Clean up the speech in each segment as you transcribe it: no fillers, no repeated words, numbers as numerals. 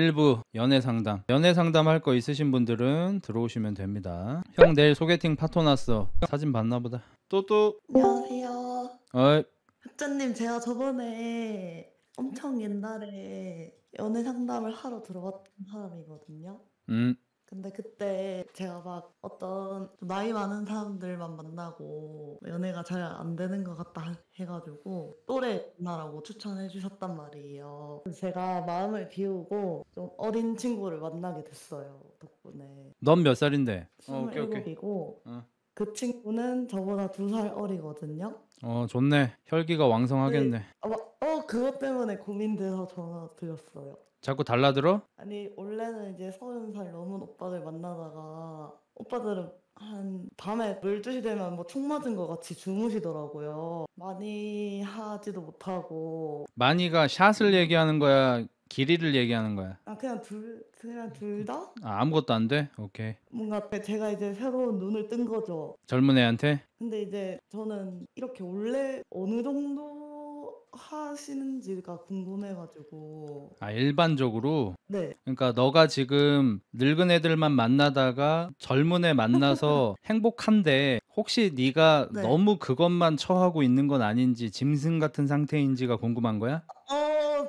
일부 연애 상담. 연애 상담 할 거 있으신 분들은 들어오시면 됩니다. 형 내일 소개팅 파토 났어. 사진 봤나 보다. 또또. 안녕하세요. 어이. 학자님, 제가 저번에 엄청 옛날에 연애 상담을 하러 들어갔던 사람이거든요. 근데 그때 제가 막 어떤 좀 나이 많은 사람들만 만나고 연애가 잘 안 되는 것 같다 해가지고 또래 만나라고 추천해 주셨단 말이에요. 그래서 제가 마음을 비우고 좀 어린 친구를 만나게 됐어요. 덕분에. 넌 몇 살인데? 오케이 오케이. 27이고 어. 그 친구는 저보다 2살 어리거든요. 좋네. 혈기가 네. 왕성하겠네. 그것 때문에 고민돼서 전화 드렸어요. 자꾸 달라들어? 아니, 원래는 이제 30살 넘은 오빠들 만나다가 오빠들은 한 밤에 12시 되면 뭐 총 맞은 것 같이 주무시더라고요. 많이 하지도 못하고. 많이가 샷을 얘기하는 거야? 길이를 얘기하는 거야? 그냥 둘 다? 아무것도 안 돼? 오케이. 뭔가 제가 이제 새로운 눈을 뜬 거죠. 젊은 애한테? 근데 이제 저는 이렇게 원래 어느 정도 하시는지가 궁금해가지고. 일반적으로? 네. 그러니까 너가 지금 늙은 애들만 만나다가 젊은 애 만나서 행복한데 혹시 네가 네. 너무 그것만 처하고 있는 건 아닌지 짐승 같은 상태인지가 궁금한 거야?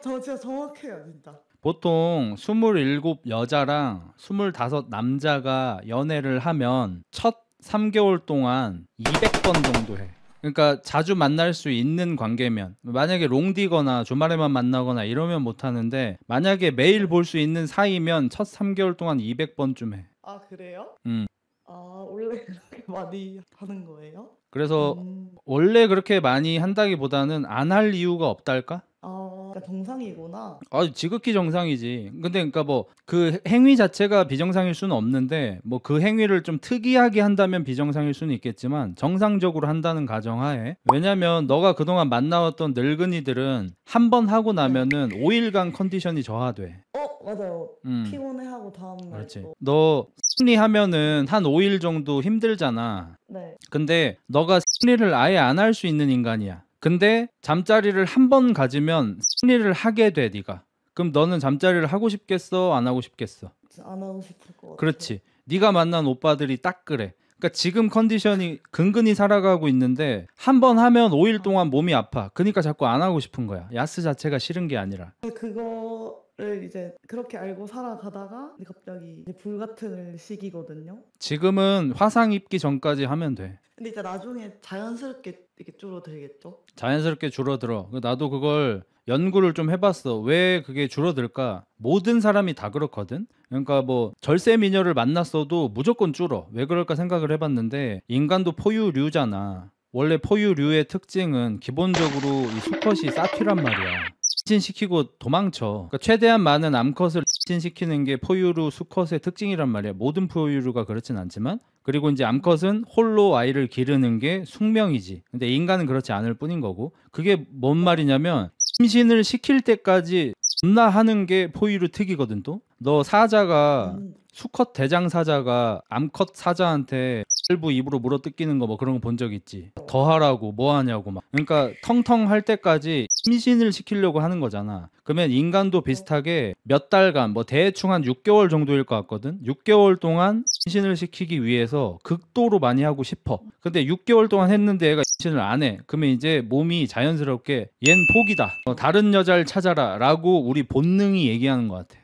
저 진짜 정확해요, 진짜. 보통 27 여자랑 25 남자가 연애를 하면 첫 3개월 동안 200번 정도 해. 그러니까 자주 만날 수 있는 관계면, 만약에 롱디거나 주말에만 만나거나 이러면 못 하는데, 만약에 매일 볼 수 있는 사이면 첫 3개월 동안 200번쯤 해. 그래요? 음. 원래 그렇게 많이 하는 거예요? 그래서 원래 그렇게 많이 한다기보다는 안 할 이유가 없달까? 그러니까 정상이구나. 지극히 정상이지. 근데 그러니까 뭐 그 행위 자체가 비정상일 수는 없는데, 뭐 그 행위를 좀 특이하게 한다면 비정상일 수는 있겠지만 정상적으로 한다는 가정하에. 왜냐면 너가 그동안 만나왔던 늙은이들은 한 번 하고 나면은 5일간 컨디션이 저하돼. 맞아요. 음. 피곤해하고 다음날 그렇지. 또. 너 심리하면은 한 5일 정도 힘들잖아. 네. 근데 너가 심리를 아예 안 할 수 있는 인간이야. 근데 잠자리를 한 번 가지면 심리를 하게 돼, 네가. 그럼 너는 잠자리를 하고 싶겠어, 안 하고 싶겠어? 안 하고 싶을 것 같아요. 그렇지. 네가 만난 오빠들이 딱 그래. 그러니까 지금 컨디션이 근근히 살아가고 있는데 한 번 하면 5일 동안 몸이 아파. 그러니까 자꾸 안 하고 싶은 거야. 야스 자체가 싫은 게 아니라. 그거를 이제 그렇게 알고 살아가다가 갑자기 이제 불같은 시기거든요. 지금은 화상 입기 전까지 하면 돼. 근데 이제 나중에 자연스럽게 이렇게 줄어들겠죠? 자연스럽게 줄어들어. 나도 그걸 연구를 좀 해봤어. 왜 그게 줄어들까? 모든 사람이 다 그렇거든. 그러니까 뭐 절세 미녀를 만났어도 무조건 줄어. 왜 그럴까 생각을 해봤는데, 인간도 포유류잖아. 원래 포유류의 특징은 기본적으로 이 수컷이 사튀란 말이야. 신시키고 도망쳐. 그러니까 최대한 많은 암컷을 신시키는 게 포유류 수컷의 특징이란 말이야. 모든 포유류가 그렇진 않지만. 그리고 이제 암컷은 홀로 아이를 기르는 게 숙명이지. 근데 인간은 그렇지 않을 뿐인 거고. 그게 뭔 말이냐면, 임신을 시킬 때까지 존나 하는 게 포유류 특이거든. 또 너 사자가, 수컷 대장 사자가 암컷 사자한테 일부 입으로 물어뜯기는 거 뭐 그런 거 본 적 있지. 더 하라고 뭐 하냐고 막. 그러니까 텅텅 할 때까지 임신을 시키려고 하는 거잖아. 그러면 인간도 비슷하게 몇 달간, 뭐 대충 한 6개월 정도일 것 같거든. 6개월 동안 임신을 시키기 위해서 극도로 많이 하고 싶어. 근데 6개월 동안 했는데 얘가 임신을 안 해. 그러면 이제 몸이 자연스럽게 얜 포기다. 다른 여자를 찾아라 라고 우리 본능이 얘기하는 것 같아.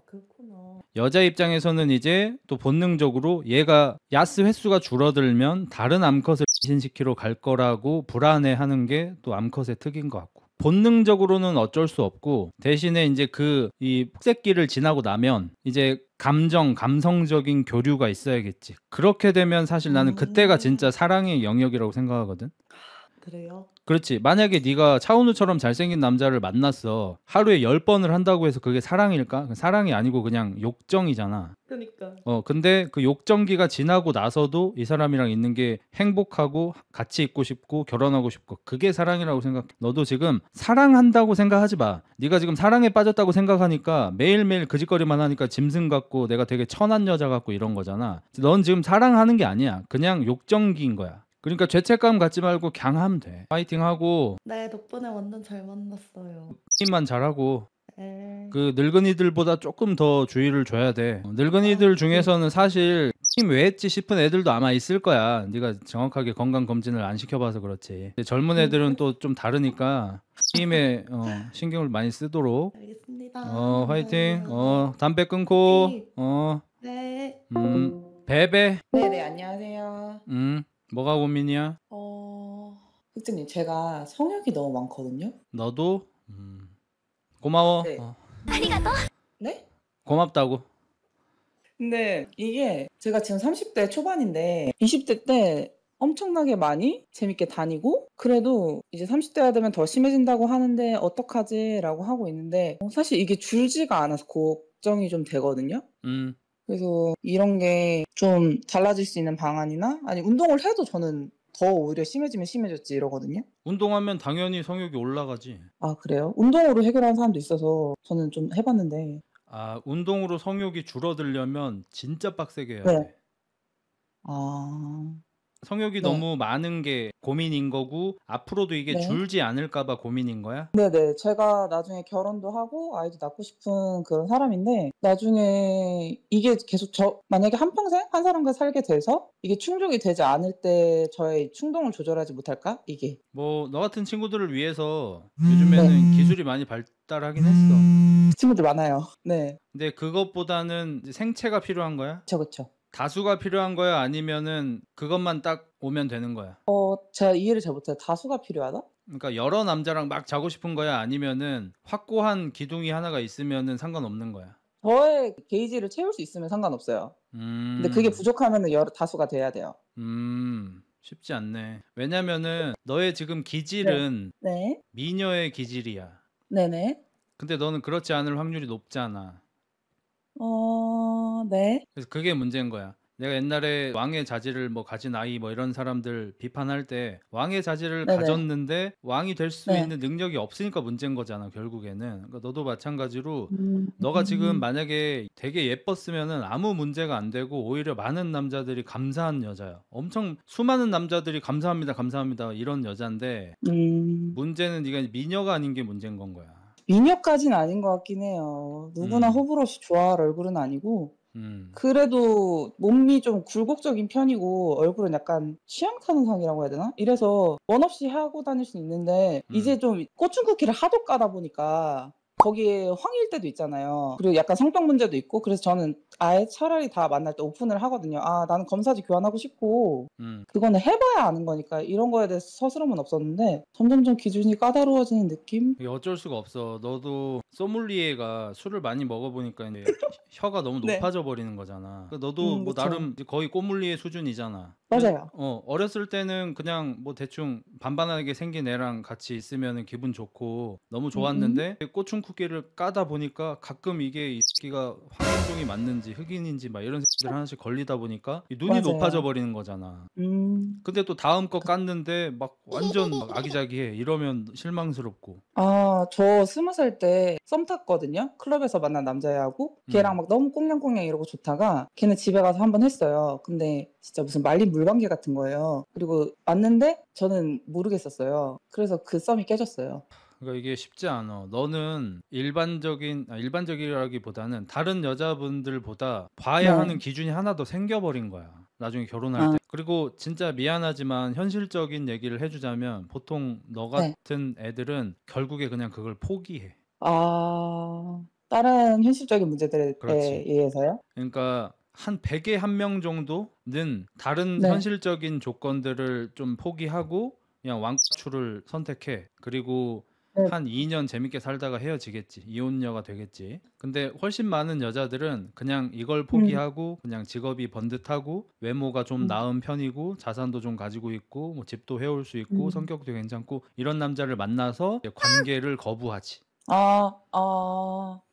그렇구나. 여자 입장에서는 이제 또 본능적으로 얘가 야스 횟수가 줄어들면 다른 암컷을 임신시키러 갈 거라고 불안해하는 게 또 암컷의 특인 것 같고, 본능적으로는 어쩔 수 없고, 대신에 이제 이 폭새끼를 지나고 나면 이제 감성적인 교류가 있어야겠지. 그렇게 되면 사실 나는 그때가 진짜 사랑의 영역이라고 생각하거든. 그래요? 그렇지. 만약에 네가 차은우처럼 잘생긴 남자를 만났어. 하루에 10번을 한다고 해서 그게 사랑일까? 사랑이 아니고 그냥 욕정이잖아. 그러니까. 근데 그 욕정기가 지나고 나서도 이 사람이랑 있는 게 행복하고 같이 있고 싶고 결혼하고 싶고, 그게 사랑이라고 생각해. 너도 지금 사랑한다고 생각하지 마. 네가 지금 사랑에 빠졌다고 생각하니까 매일매일 그 짓거리만 하니까 짐승 같고 내가 되게 천한 여자 같고 이런 거잖아. 넌 지금 사랑하는 게 아니야. 그냥 욕정기인 거야. 그러니까 죄책감 갖지 말고 그냥 하면 돼. 파이팅하고 네, 덕분에 완전 잘 만났어요. 게임만 잘하고. 네. 그 늙은이들보다 조금 더 주의를 줘야 돼. 늙은이들 네. 중에서는 사실 왜 했지 싶은 애들도 아마 있을 거야. 네가 정확하게 건강 검진을 안 시켜봐서 그렇지. 근데 젊은 애들은 또 좀 다르니까 힘에 신경을 많이 쓰도록. 알겠습니다. 화이팅. 감사해요. 담배 끊고. 화이팅! 네. 베베. 네네, 안녕하세요. 뭐가 고민이야? 흑진님, 제가 성욕이 너무 많거든요. 너도? 고마워. 네. 네? 고맙다고. 근데 이게 제가 지금 30대 초반인데 20대 때 엄청나게 많이 재밌게 다니고 그래도 이제 30대가 되면 더 심해진다고 하는데 어떡하지? 라고 하고 있는데 사실 이게 줄지가 않아서 걱정이 좀 되거든요. 그래서 이런 게 좀 달라질 수 있는 방안이나 아니 운동을 해도 저는 더 오히려 심해지면 심해졌지 이러거든요. 운동하면 당연히 성욕이 올라가지. 아, 그래요? 운동으로 해결하는 사람도 있어서 저는 좀 해봤는데. 운동으로 성욕이 줄어들려면 진짜 빡세게 해야 네. 돼. 아, 성욕이 네. 너무 많은 게 고민인 거고 앞으로도 이게 네. 줄지 않을까 봐 고민인 거야? 네네. 제가 나중에 결혼도 하고 아이도 낳고 싶은 그런 사람인데 나중에 이게 계속 만약에 한평생 한 사람과 살게 돼서 이게 충족이 되지 않을 때 저의 충동을 조절하지 못할까? 이게. 뭐 너 같은 친구들을 위해서 요즘에는 기술이 많이 발달하긴 했어. 친구들 많아요. 네. 근데 그것보다는 이제 생체가 필요한 거야? 그쵸. 다수가 필요한 거야? 아니면은 그것만 딱 오면 되는 거야? 제가 이해를 잘 못해요. 다수가 필요하다? 그러니까 여러 남자랑 막 자고 싶은 거야? 아니면은 확고한 기둥이 하나가 있으면은 상관없는 거야? 저의 게이지를 채울 수 있으면 상관없어요. 근데 그게 부족하면은 다수가 돼야 돼요. 쉽지 않네. 왜냐면은 너의 지금 기질은 네. 미녀의 기질이야. 네네. 근데 너는 그렇지 않을 확률이 높잖아. 네. 그래서 그게 문제인 거야. 내가 옛날에 왕의 자질을 뭐 가진 아이 뭐 이런 사람들 비판할 때 왕의 자질을 네네. 가졌는데 왕이 될 수 네. 있는 능력이 없으니까 문제인 거잖아, 결국에는. 그러니까 너도 마찬가지로 너가 지금 만약에 되게 예뻤으면은 아무 문제가 안 되고 오히려 많은 남자들이 감사한 여자야. 엄청 수많은 남자들이 감사합니다, 감사합니다 이런 여잔데 문제는 네가 미녀가 아닌 게 문제인 건 거야. 미녀까지는 아닌 것 같긴 해요. 누구나 호불호시 좋아할 얼굴은 아니고 그래도 몸이 좀 굴곡적인 편이고 얼굴은 약간 취향 타는 상이라고 해야 되나? 이래서 원 없이 하고 다닐 수 있는데 이제 좀 고충 쿠키를 하도 까다 보니까 거기에 황일 때도 있잖아요. 그리고 약간 성병 문제도 있고 그래서 저는 아예 차라리 다 만날 때 오픈을 하거든요. 나는 검사지 교환하고 싶고 그거는 해봐야 아는 거니까 이런 거에 대해서 서스럼은 없었는데 점점점 기준이 까다로워지는 느낌? 이게 어쩔 수가 없어. 너도 소믈리에가 술을 많이 먹어보니까 이제 혀가 너무 네. 높아져 버리는 거잖아. 그러니까 너도 뭐 그쵸. 나름 이제 거의 꼬믈리에 수준이잖아. 맞아요. 어렸을 때는 그냥 뭐 대충 반반하게 생긴 애랑 같이 있으면 기분 좋고 너무 좋았는데 고충 쿠키를 까다 보니까 가끔 이게 이 새끼가 황인종이 맞는지 흑인인지 막 이런 새끼들 하나씩 걸리다 보니까 이 눈이 맞아요. 높아져 버리는 거잖아. 근데 또 다음 거 깠는데 막 완전 막 아기자기해. 이러면 실망스럽고. 저 20살 때 썸 탔거든요. 클럽에서 만난 남자애하고 걔랑 막 너무 꽁냥꽁냥 이러고 좋다가 걔는 집에 가서 한 번 했어요. 근데 진짜 무슨 말린 물방개 같은 거예요. 그리고 왔는데 저는 모르겠었어요. 그래서 그 썸이 깨졌어요. 그러니까 이게 쉽지 않아. 너는 일반적이라기보다는 다른 여자분들보다 봐야 네. 하는 기준이 하나 더 생겨버린 거야. 나중에 결혼할 때. 그리고 진짜 미안하지만 현실적인 얘기를 해주자면 보통 너 네. 같은 애들은 결국에 그냥 그걸 포기해. 다른 현실적인 문제들에 그렇지. 의해서요? 그러니까 한 100에 1명 정도는 다른 네. 현실적인 조건들을 좀 포기하고 그냥 왕추를 선택해. 그리고 네. 한 2년 재밌게 살다가 헤어지겠지. 이혼녀가 되겠지. 근데 훨씬 많은 여자들은 그냥 이걸 포기하고 그냥 직업이 번듯하고 외모가 좀 나은 편이고 자산도 좀 가지고 있고 뭐 집도 해올 수 있고 성격도 괜찮고 이런 남자를 만나서 이제 관계를 거부하지. 그러니까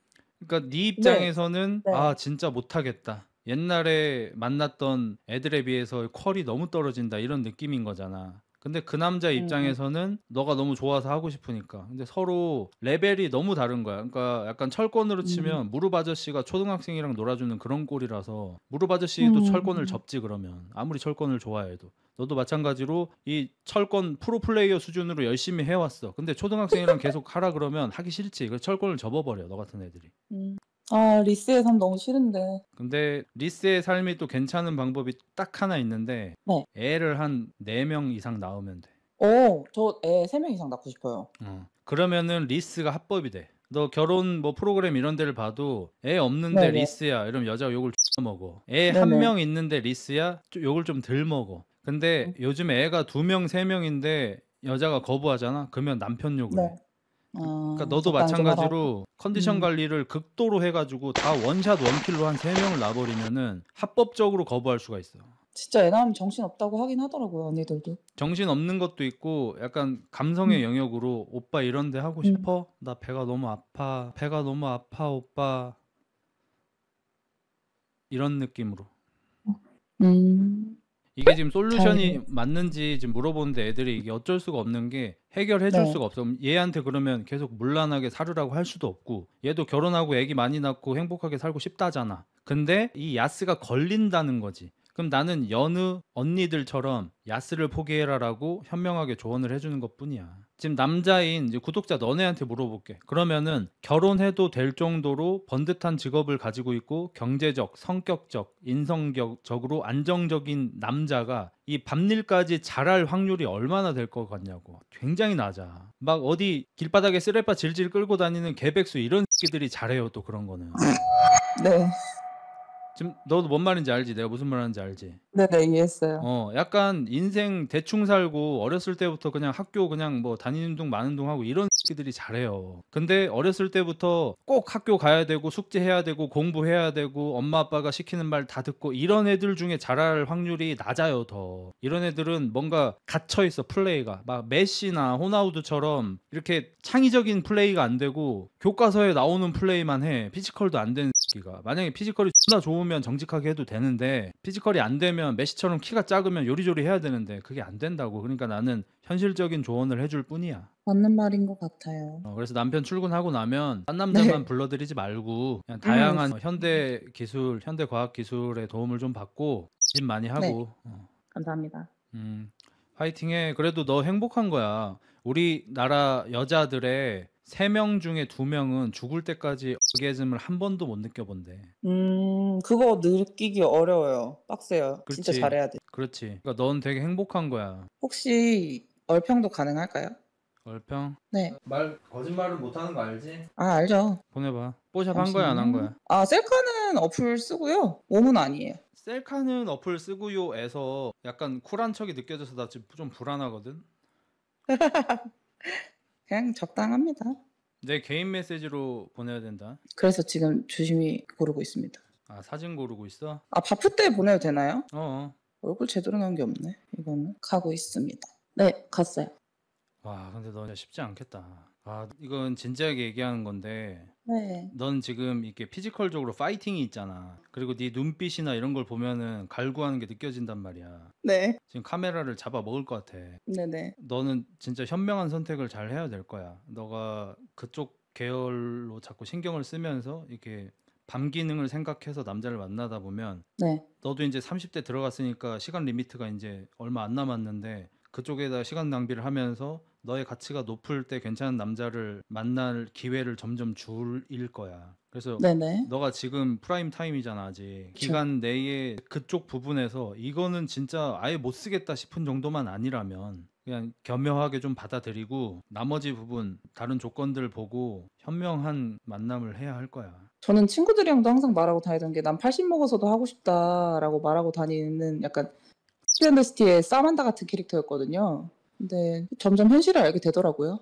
네 입장에서는 네. 진짜 못하겠다. 옛날에 만났던 애들에 비해서 퀄이 너무 떨어진다 이런 느낌인 거잖아. 근데 그 남자 입장에서는 너가 너무 좋아서 하고 싶으니까. 근데 서로 레벨이 너무 다른 거야. 그러니까 약간 철권으로 치면 무릎 아저씨가 초등학생이랑 놀아주는 그런 꼴이라서 무릎 아저씨도 철권을 접지 그러면. 아무리 철권을 좋아해도. 너도 마찬가지로 이 철권 프로 플레이어 수준으로 열심히 해왔어. 근데 초등학생이랑 계속 하라 그러면 하기 싫지. 그래서 철권을 접어버려. 너 같은 애들이. 아, 리스의 삶 너무 싫은데. 근데 리스의 삶이 또 괜찮은 방법이 딱 하나 있는데 네. 애를 한 4명 이상 낳으면 돼. 저 애 3명 이상 낳고 싶어요. 그러면은 리스가 합법이 돼. 너 결혼 뭐 프로그램 이런 데를 봐도 애 없는데 네네. 리스야 이러면 여자가 욕을 먹어. 애 네네. 한 명 있는데 리스야 욕을 좀 덜 먹어. 근데 요즘 애가 2명, 3명인데 여자가 거부하잖아? 그러면 남편 욕을 해. 네. 그러니까 너도 적당히 좀 하라고. 마찬가지로 컨디션 관리를 극도로 해가지고 다 원샷 원킬로 한 3명을 놔버리면은 합법적으로 거부할 수가 있어. 진짜 애 낳으면 정신 없다고 하긴 하더라고요, 언니들도. 정신 없는 것도 있고 약간 감성의 영역으로 오빠 이런 데 하고 싶어? 나 배가 너무 아파. 배가 너무 아파, 오빠. 이런 느낌으로. 음. 이게 지금 솔루션이 다행이네. 맞는지 지금 물어보는데 애들이 이게 어쩔 수가 없는 게 해결해 줄 네. 수가 없어. 얘한테 그러면 계속 문란하게 살으라고 할 수도 없고 얘도 결혼하고 애기 많이 낳고 행복하게 살고 싶다잖아. 근데 이 야스가 걸린다는 거지. 그럼 나는 여느 언니들처럼 야스를 포기해라라고 현명하게 조언을 해주는 것뿐이야. 지금 남자인 이제 구독자 너네한테 물어볼게. 그러면은 결혼해도 될 정도로 번듯한 직업을 가지고 있고 경제적, 성격적, 인성적으로 안정적인 남자가 이 밤일까지 잘할 확률이 얼마나 될 것 같냐고. 굉장히 낮아. 막 어디 길바닥에 쓰레빠 질질 끌고 다니는 개백수 이런 새끼들이 잘해요. 또 그런 거는. 네. 지금 너도 뭔 말인지 알지? 내가 무슨 말 하는지 알지? 네네, 이해했어요. 약간 인생 대충 살고 어렸을 때부터 그냥 학교 그냥 뭐 다니는 둥 마는 둥 하고 이런 새끼들이 잘해요. 근데 어렸을 때부터 꼭 학교 가야 되고 숙제해야 되고 공부해야 되고 엄마 아빠가 시키는 말 다 듣고 이런 애들 중에 잘할 확률이 낮아요, 더. 이런 애들은 뭔가 갇혀 있어, 플레이가. 막 메시나 호나우두처럼 이렇게 창의적인 플레이가 안 되고 교과서에 나오는 플레이만 해. 피지컬도 안 되는 새끼가. 만약에 피지컬이 존나 좋으면 정직하게 해도 되는데 피지컬이 안 되면 메시처럼 키가 작으면 요리조리 해야 되는데 그게 안 된다고. 그러니까 나는 현실적인 조언을 해줄 뿐이야. 맞는 말인 것 같아요. 그래서 남편 출근하고 나면 딴 남자만 네. 불러들이지 말고 그냥 다양한 현대 기술, 현대 과학 기술의 도움을 좀 받고 집 많이 네. 하고 감사합니다. 화이팅해. 그래도 너 행복한 거야. 우리나라 여자들의 3명 중에 2명은 죽을 때까지 orgasm을 한 번도 못 느껴본대. 그거 느끼기 어려워요. 빡세요. 진짜 그렇지. 잘해야 돼. 그렇지. 그러니까 넌 되게 행복한 거야. 혹시 얼평도 가능할까요? 얼평? 네. 거짓말은 못하는 거 알지? 알죠. 보내봐. 뽀샵 한 거야, 안 한 거야? 셀카는 어플 쓰고요. 몸은 아니에요. 셀카는 어플 쓰고요에서 약간 쿨한 척이 느껴져서 나 지금 좀 불안하거든. 그냥 적당합니다. 내 개인 메시지로 보내야 된다. 그래서 지금 조심히 고르고 있습니다. 아, 사진 고르고 있어? 바프 때 보내도 되나요? 어어. 얼굴 제대로 나온 게 없네. 이거는 가고 있습니다. 네, 갔어요. 와, 근데 너 진짜 쉽지 않겠다. 아, 이건 진지하게 얘기하는 건데 네. 넌 지금 이렇게 피지컬적으로 파이팅이 있잖아. 그리고 네 눈빛이나 이런 걸 보면은 갈구하는 게 느껴진단 말이야. 네. 지금 카메라를 잡아 먹을 것 같아. 네네. 너는 진짜 현명한 선택을 잘 해야 될 거야. 너가 그쪽 계열로 자꾸 신경을 쓰면서 이렇게 밤 기능을 생각해서 남자를 만나다 보면 네. 너도 이제 30대 들어갔으니까 시간 리미트가 이제 얼마 안 남았는데 그쪽에다 시간 낭비를 하면서 너의 가치가 높을 때 괜찮은 남자를 만날 기회를 점점 줄일 거야. 그래서 네네. 너가 지금 프라임 타임이잖아, 아직. 그쵸. 기간 내에 그쪽 부분에서 이거는 진짜 아예 못 쓰겠다 싶은 정도만 아니라면 그냥 겸허하게 좀 받아들이고 나머지 부분 다른 조건들 보고 현명한 만남을 해야 할 거야. 저는 친구들이랑도 항상 말하고 다니던 게 난 80 먹어서도 하고 싶다라고 말하고 다니는 약간 스피언더시티의 사만다 같은 캐릭터였거든요. 근데 점점 현실을 알게 되더라고요.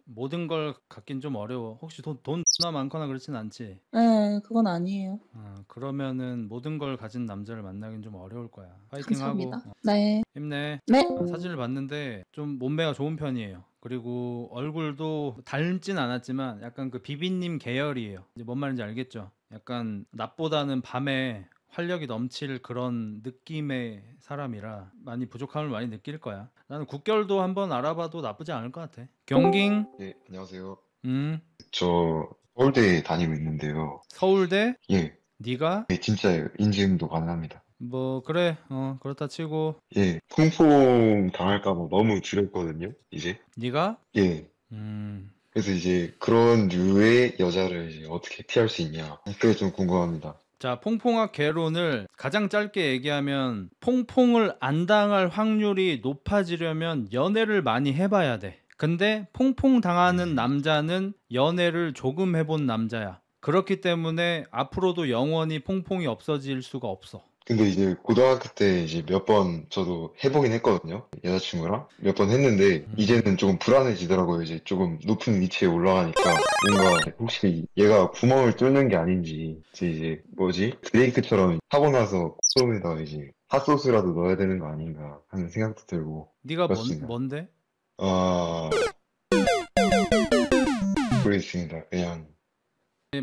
모든 걸 갖긴 좀 어려워. 혹시 돈 존나 많거나 그렇진 않지? 네, 그건 아니에요. 그러면은 모든 걸 가진 남자를 만나긴 좀 어려울 거야. 파이팅하고 감사합니다. 네. 힘내. 네. 사진을 봤는데 좀 몸매가 좋은 편이에요. 그리고 얼굴도 닮진 않았지만 약간 그 비비님 계열이에요. 이제 뭔 말인지 알겠죠? 약간 낮보다는 밤에 활력이 넘칠 그런 느낌의 사람이라 많이 부족함을 많이 느낄 거야. 나는 국결도 한번 알아봐도 나쁘지 않을 것 같아. 경ging. 네, 안녕하세요. 음. 저 서울대에 다니고 있는데요. 서울대? 예, 네가? 네, 진짜예요. 인지응도 가능합니다. 뭐 그래. 그렇다 치고. 예, 퐁퐁 당할까 봐 너무 두렵거든요, 이제. 네가? 예, 음. 그래서 이제 그런 류의 여자를 이제 어떻게 피할 수 있냐. 그게 좀 궁금합니다. 자, 퐁퐁학 개론을 가장 짧게 얘기하면 퐁퐁을 안 당할 확률이 높아지려면 연애를 많이 해봐야 돼. 근데 퐁퐁 당하는 남자는 연애를 조금 해본 남자야. 그렇기 때문에 앞으로도 영원히 퐁퐁이 없어질 수가 없어. 근데 이제 고등학교 때 이제 몇 번 저도 해보긴 했거든요. 여자친구랑 몇 번 했는데 이제는 조금 불안해지더라고요. 이제 조금 높은 위치에 올라가니까 뭔가 혹시 얘가 구멍을 뚫는 게 아닌지 이제 뭐지? 드레이크처럼 하고 나서 콧구멍에다가 이제 핫소스라도 넣어야 되는 거 아닌가 하는 생각도 들고 네가 그렇습니다. 뭔데? 아, 모르겠습니다. 그냥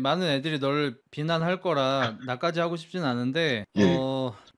많은 애들이 널 비난할 거라 나까지 하고 싶진 않은데 예.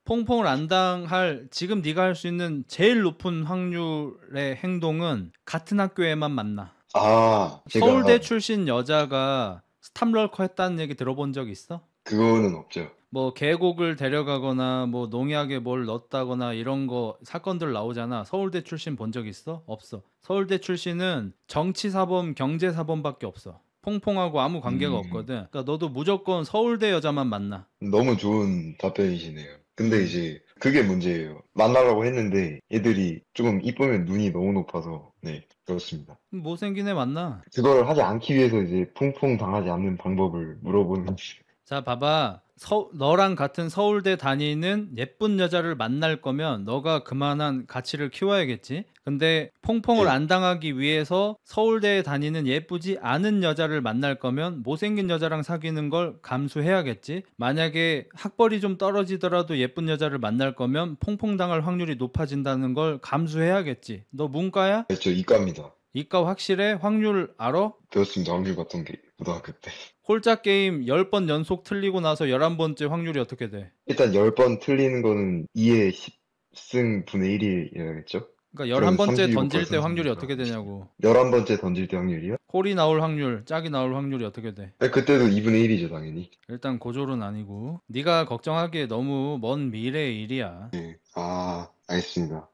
퐁퐁을 안 당할 지금 네가 할 수 있는 제일 높은 확률의 행동은 같은 학교에만 만나. 아, 제가 서울대 출신 여자가 스탑럴커 했다는 얘기 들어본 적 있어? 그거는 없죠. 뭐 계곡을 데려가거나 뭐 농약에 뭘 넣었다거나 이런 거 사건들 나오잖아. 서울대 출신 본 적 있어? 없어. 서울대 출신은 정치사범, 경제사범밖에 없어. 퐁퐁하고 아무 관계가 없거든. 그러니까 너도 무조건 서울대 여자만 만나. 너무 좋은 답변이시네요. 근데 음. 이제 그게 문제예요. 만나려고 했는데 애들이 조금 이쁘면 눈이 너무 높아서 네, 그렇습니다. 못생긴 애 만나. 그걸 하지 않기 위해서 이제 퐁퐁 당하지 않는 방법을 물어보는 거지. 자, 봐봐. 너랑 같은 서울대 다니는 예쁜 여자를 만날 거면 너가 그만한 가치를 키워야겠지. 근데 퐁퐁을 네. 안 당하기 위해서 서울대에 다니는 예쁘지 않은 여자를 만날 거면 못생긴 여자랑 사귀는 걸 감수해야겠지. 만약에 학벌이 좀 떨어지더라도 예쁜 여자를 만날 거면 퐁퐁 당할 확률이 높아진다는 걸 감수해야겠지. 너 문과야? 저 이과입니다. 이과 확실해? 확률 알아? 배웠습니다. 확률 같은 게 고등학교 때. 홀짝 게임 10번 연속 틀리고 나서 11번째 확률이 어떻게 돼? 일단 10번 틀리는 거는 2의 10승 분의 1이어야겠죠? 그러니까 그럼 11번째 던질 때 32% 확률이 정도가 어떻게 되냐고. 11번째 던질 때 확률이요? 홀이 나올 확률, 짝이 나올 확률이 어떻게 돼? 네, 그때도 2분의 1이죠, 당연히. 일단 고졸은 아니고 네가 걱정하기에 너무 먼 미래의 일이야. 네. 아, 알겠습니다.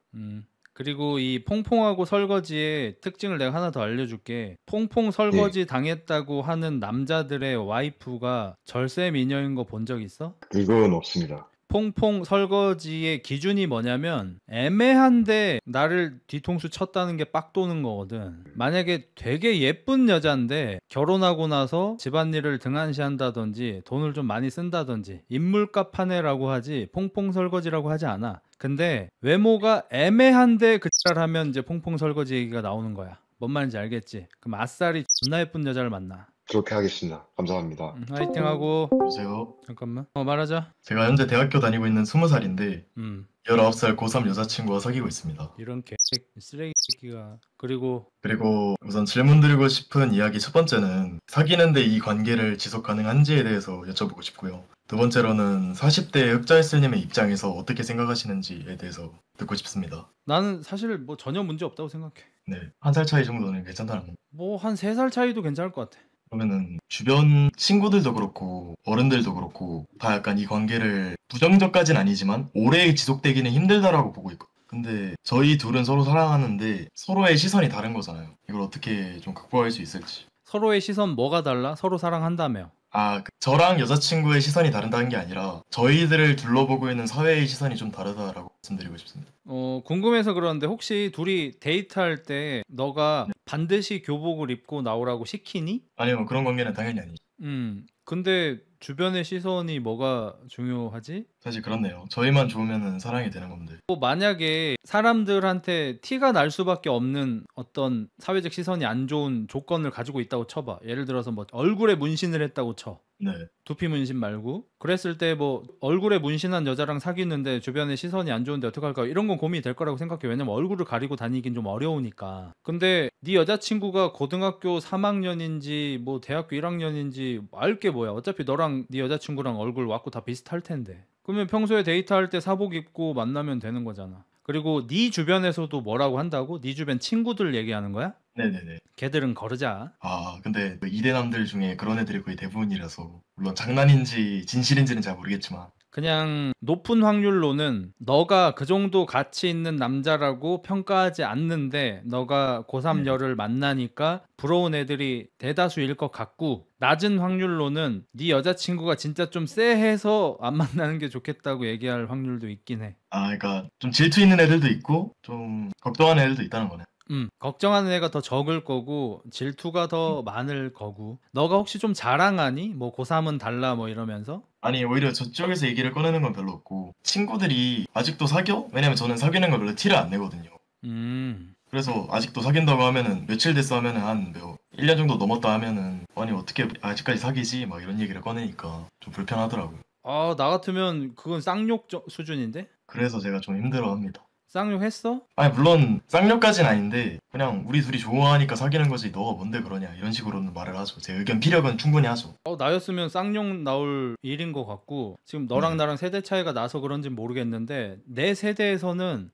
그리고 이 퐁퐁하고 설거지의 특징을 내가 하나 더 알려줄게. 퐁퐁 설거지 당했다고 하는 남자들의 와이프가 절세 미녀인 거 본 적 있어? 그건 없습니다. 퐁퐁 설거지의 기준이 뭐냐면 애매한데 나를 뒤통수 쳤다는 게 빡 도는 거거든. 만약에 되게 예쁜 여잔데 결혼하고 나서 집안일을 등한시한다든지 돈을 좀 많이 쓴다든지 인물값 하네라고 하지 퐁퐁 설거지라고 하지 않아. 근데 외모가 애매한데 그 하면 이제 퐁퐁 설거지 얘기가 나오는 거야. 뭔 말인지 알겠지? 그럼 아싸리 존나 예쁜 여자를 만나. 그렇게 하겠습니다. 감사합니다. 화이팅하고. 여보세요. 잠깐만. 말하자. 제가 현재 대학교 다니고 있는 20살인데 음. 19살 고3 여자친구와 사귀고 있습니다. 이런 쓰레기 새끼가. 그리고 우선 질문 드리고 싶은 이야기 첫 번째는 사귀는데 이 관계를 지속 가능한지에 대해서 여쭤보고 싶고요. 두 번째로는 40대 흑자일슬님의 입장에서 어떻게 생각하시는지에 대해서 듣고 싶습니다. 나는 사실 뭐 전혀 문제 없다고 생각해. 네, 한 살 차이 정도는 괜찮다는 거. 뭐 한 3살 차이도 괜찮을 것 같아. 그러면은 주변 친구들도 그렇고 어른들도 그렇고 다 약간 이 관계를 부정적까진 아니지만 오래 지속되기는 힘들다라고 보고 있고, 근데 저희 둘은 서로 사랑하는데 서로의 시선이 다른 거잖아요. 이걸 어떻게 좀 극복할 수 있을지. 서로의 시선 뭐가 달라? 서로 사랑한다며. 저랑 여자친구의 시선이 다르다는 게 아니라 저희들을 둘러보고 있는 사회의 시선이 좀 다르다라고 말씀드리고 싶습니다. 궁금해서 그러는데 혹시 둘이 데이트할 때 너가 반드시 교복을 입고 나오라고 시키니? 아니요, 그런 관계는 당연히 아니죠. 근데 주변의 시선이 뭐가 중요하지? 사실 그렇네요. 저희만 좋으면 사랑이 되는 건데. 뭐 만약에 사람들한테 티가 날 수밖에 없는 어떤 사회적 시선이 안 좋은 조건을 가지고 있다고 쳐봐. 예를 들어서 뭐 얼굴에 문신을 했다고 쳐. 네. 두피 문신 말고. 그랬을 때 뭐 얼굴에 문신한 여자랑 사귀는데 주변에 시선이 안 좋은데 어떡할까, 이런 건 고민이 될 거라고 생각해. 왜냐면 얼굴을 가리고 다니긴 좀 어려우니까. 근데 네 여자친구가 고등학교 3학년인지 뭐 대학교 1학년인지 알 게 뭐야. 어차피 너랑 네 여자친구랑 얼굴 왔고 다 비슷할 텐데. 그러면 평소에 데이트할 때 사복 입고 만나면 되는 거잖아. 그리고 네 주변에서도 뭐라고 한다고? 네 주변 친구들 얘기하는 거야? 네네네. 걔들은 거르자. 아, 근데 그 이대남들 중에 그런 애들이 거의 대부분이라서 물론 장난인지 진실인지는 잘 모르겠지만 그냥 높은 확률로는 너가 그 정도 가치 있는 남자라고 평가하지 않는데 너가 고3 네. 여를 만나니까 부러운 애들이 대다수일 것 같고, 낮은 확률로는 네 여자친구가 진짜 좀 쎄해서 안 만나는 게 좋겠다고 얘기할 확률도 있긴 해. 아, 그러니까 좀 질투 있는 애들도 있고 좀 걱정하는 애들도 있다는 거네. 걱정하는 애가 더 적을 거고 질투가 더 많을 거고. 너가 혹시 좀 자랑하니? 뭐 고3은 달라 뭐 이러면서? 아니, 오히려 저쪽에서 얘기를 꺼내는 건 별로 없고 친구들이 아직도 사겨? 왜냐면 저는 사귀는 걸 별로 티를 안 내거든요. 그래서 아직도 사귄다고 하면은 며칠 됐어 하면은 한 1년 정도 넘었다 하면은 아니 어떻게 아직까지 사귀지? 막 이런 얘기를 꺼내니까 좀 불편하더라고요. 아, 나 같으면 그건 쌍욕 수준인데? 그래서 제가 좀 힘들어합니다. 쌍욕 했어? 아니 물론 쌍욕까진 아닌데 그냥 우리 둘이 좋아하니까 사귀는 거지 너가 뭔데 그러냐 이런 식으로는 말을 하죠. 제 의견 피력은 충분히 하죠. 나였으면 쌍욕 나올 일인 것 같고, 지금 너랑 나랑 세대 차이가 나서 그런진 모르겠는데 내 세대에서는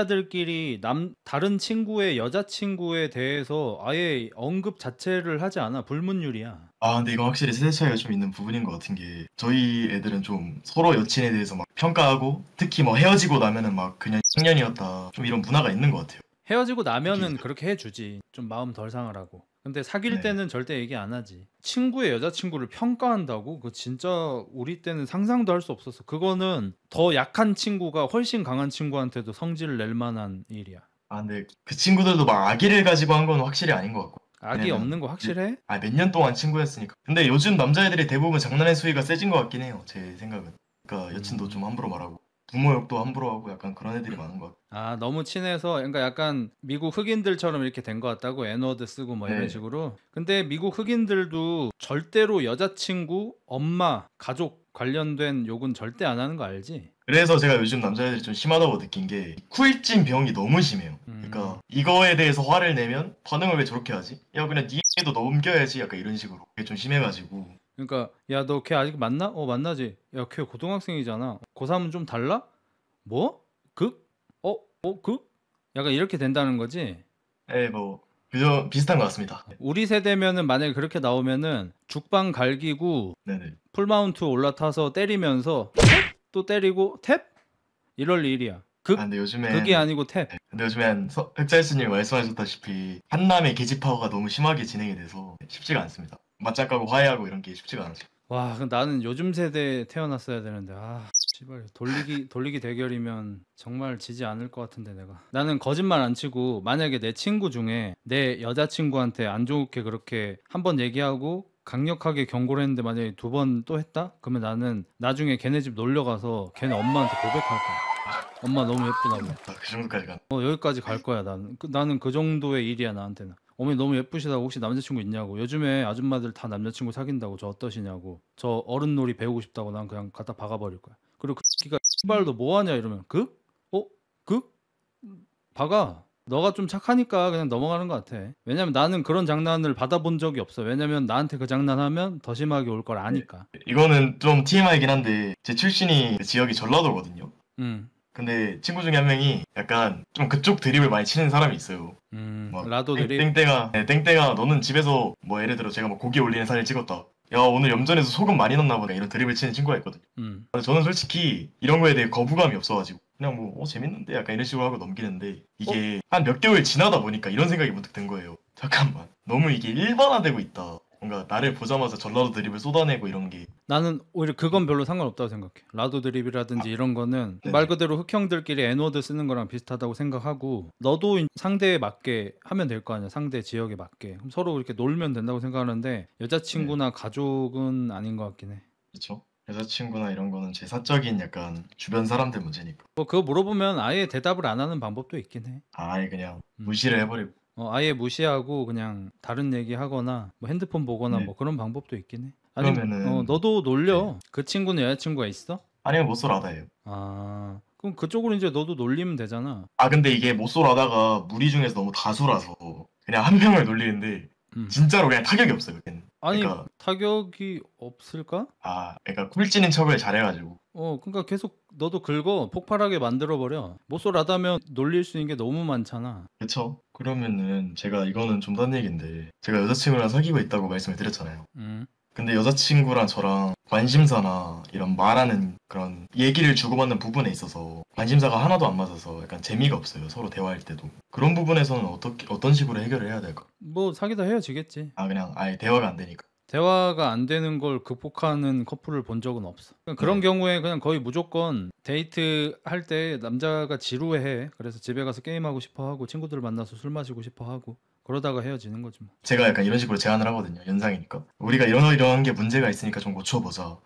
남자들끼리 다른 친구의 여자친구에 대해서 아예 언급 자체를 하지 않아. 불문율이야. 아 근데 이건 확실히 세대 차이가 좀 있는 부분인 것 같은 게 저희 애들은 좀 서로 여친에 대해서 막 평가하고 특히 뭐 헤어지고 나면은 막 그냥 X년이었다 좀 이런 문화가 있는 것 같아요. 헤어지고 나면은 그렇게 해주지. 좀 마음 덜 상하라고. 근데 사귈 네. 때는 절대 얘기 안 하지. 친구의 여자친구를 평가한다고? 그거 진짜 우리 때는 상상도 할 수 없었어. 그거는 더 약한 친구가 훨씬 강한 친구한테도 성질을 낼 만한 일이야. 아 근데 그 친구들도 막 아기를 가지고 한 건 확실히 아닌 것 같고. 악이 왜냐면 없는 거 확실해? 몇 년 동안 친구였으니까. 근데 요즘 남자애들이 대부분 장난의 수위가 세진 것 같긴 해요. 제 생각은. 그러니까 여친도 좀 함부로 말하고 부모 욕도 함부로 하고 약간 그런 애들이 많은 것 같아요. 아, 너무 친해서, 그러니까 약간 미국 흑인들처럼 이렇게 된 것 같다고? N워드 쓰고 뭐 이런 네. 식으로. 근데 미국 흑인들도 절대로 여자친구, 엄마, 가족 관련된 욕은 절대 안 하는 거 알지? 그래서 제가 요즘 남자애들이 좀 심하다고 느낀 게 쿠일증 병이 너무 심해요. 그러니까 이거에 대해서 화를 내면 반응을 왜 저렇게 하지? 야 그냥 니도 넘겨야지 약간 이런 식으로. 그게 좀 심해가지고. 그러니까 야, 너 걔 아직 만나? 만나지. 야, 걔 고등학생이잖아. 고3은 좀 달라? 뭐? 극? 극? 약간 이렇게 된다는 거지. 네, 뭐 그저 비슷한 것 같습니다. 우리 세대면은 만약에 그렇게 나오면은 죽방 갈기고 네네. 풀마운트 올라타서 때리면서 또 때리고 탭? 이럴 일이야. 아 근데 요즘에 극이 아니고 탭. 근데 요즘엔 흑자일스님 말씀하셨다시피 한남의 계집화가 너무 심하게 진행이 돼서 쉽지가 않습니다. 맞짱 까고 화해하고 이런 게 쉽지가 않죠. 와, 그럼 나는 요즘 세대에 태어났어야 되는데, 씨발, 돌리기 대결이면 정말 지지 않을 것 같은데. 내가, 나는 거짓말 안 치고 만약에 내 친구 중에 내 여자친구한테 안 좋게 그렇게 한 번 얘기하고 강력하게 경고를 했는데 만약에 2번 또 했다? 그러면 나는 나중에 걔네 집 놀러 가서 걔네 엄마한테 고백할 거야. 엄마 너무 예쁘다고. 그 정도까지 가. 여기까지 갈 거야. 나는 그 정도의 일이야, 나한테는. 어머니 너무 예쁘시다고 혹시 남자친구 있냐고. 요즘에 아줌마들 다 남자친구 사귄다고. 저 어떠시냐고. 저 어른놀이 배우고 싶다고. 난 그냥 갖다 박아버릴 거야. 그리고 그 새끼가 씨발도 뭐하냐 이러면 극? 극? 박아. 너가 좀 착하니까 그냥 넘어가는 것 같아. 왜냐면 나는 그런 장난을 받아본 적이 없어. 왜냐면 나한테 그 장난하면 더 심하게 올 걸 아니까. 이거는 좀 TMI이긴 한데 제 출신이 지역이 전라도거든요. 음. 근데 친구 중에 한 명이 약간 좀 그쪽 드립을 많이 치는 사람이 있어요. 막 라도 드립? 땡땡아 너는 집에서 뭐 예를 들어 제가 뭐 고기 올리는 사진을 찍었다. 야 오늘 염전에서 소금 많이 넣나 보네 이런 드립을 치는 친구가 있거든요. 근데 저는 솔직히 이런 거에 대해 거부감이 없어가지고 그냥 뭐 재밌는데 약간 이런 식으로 하고 넘기는데 이게 한 몇 개월 지나다 보니까 이런 생각이 문득 든 거예요. 잠깐만 너무 이게 일반화되고 있다. 뭔가 나를 보자마자 전라도 드립을 쏟아내고 이런 게 나는 오히려 그건 별로 상관없다고 생각해. 라도 드립이라든지 이런 거는 네네. 말 그대로 흑형들끼리 N워드 쓰는 거랑 비슷하다고 생각하고, 너도 상대에 맞게 하면 될 거 아니야. 상대 지역에 맞게. 그럼 서로 이렇게 놀면 된다고 생각하는데 여자친구나 가족은 아닌 것 같긴 해. 그렇죠. 여자친구나 이런 거는 제 사적인 약간 주변 사람들 문제니까 그거 물어보면 아예 대답을 안 하는 방법도 있긴 해. 아예 그냥 무시를 해버리고 아예 무시하고 그냥 다른 얘기 하거나 뭐 핸드폰 보거나 네. 뭐 그런 방법도 있긴 해. 아니, 그러면은 너도 놀려. 그 친구는 여자친구가 있어? 아니면 못쏠하다예요. 아, 그럼 그쪽으로 이제 너도 놀리면 되잖아. 아 근데 이게 못쏠하다가 무리 중에서 너무 다수라서 그냥 한 명을 놀리는데 진짜로 그냥 타격이 없어요. 걔는. 아니 그러니까 타격이 없을까? 그러니까 꿀찌는 척을 잘해가지고. 그러니까 계속 너도 긁어 폭발하게 만들어버려. 모쏠하다면 놀릴 수 있는 게 너무 많잖아. 그쵸? 그러면은 제가 이거는 좀 딴 얘기인데 제가 여자친구랑 사귀고 있다고 말씀을 드렸잖아요. 근데 여자친구랑 저랑 관심사나 이런 말하는 그런 얘기를 주고받는 부분에 있어서 관심사가 하나도 안 맞아서 약간 재미가 없어요. 서로 대화할 때도. 그런 부분에서는 어떤 식으로 해결을 해야 될까? 뭐 사귀다 헤어지겠지. 그냥 아예 대화가 안 되니까. 대화가 안 되는 걸 극복하는 커플을 본 적은 없어. 그런 경우에 그냥 거의 무조건 데이트 할 때 남자가 지루해. 그래서 집에 가서 게임하고 싶어 하고 친구들 만나서 술 마시고 싶어 하고 그러다가 헤어지는 거지 뭐. 제가 약간 이런 식으로 제안을 하거든요. 연상이니까. 우리가 이런 게 문제가 있으니까 좀 고쳐보자.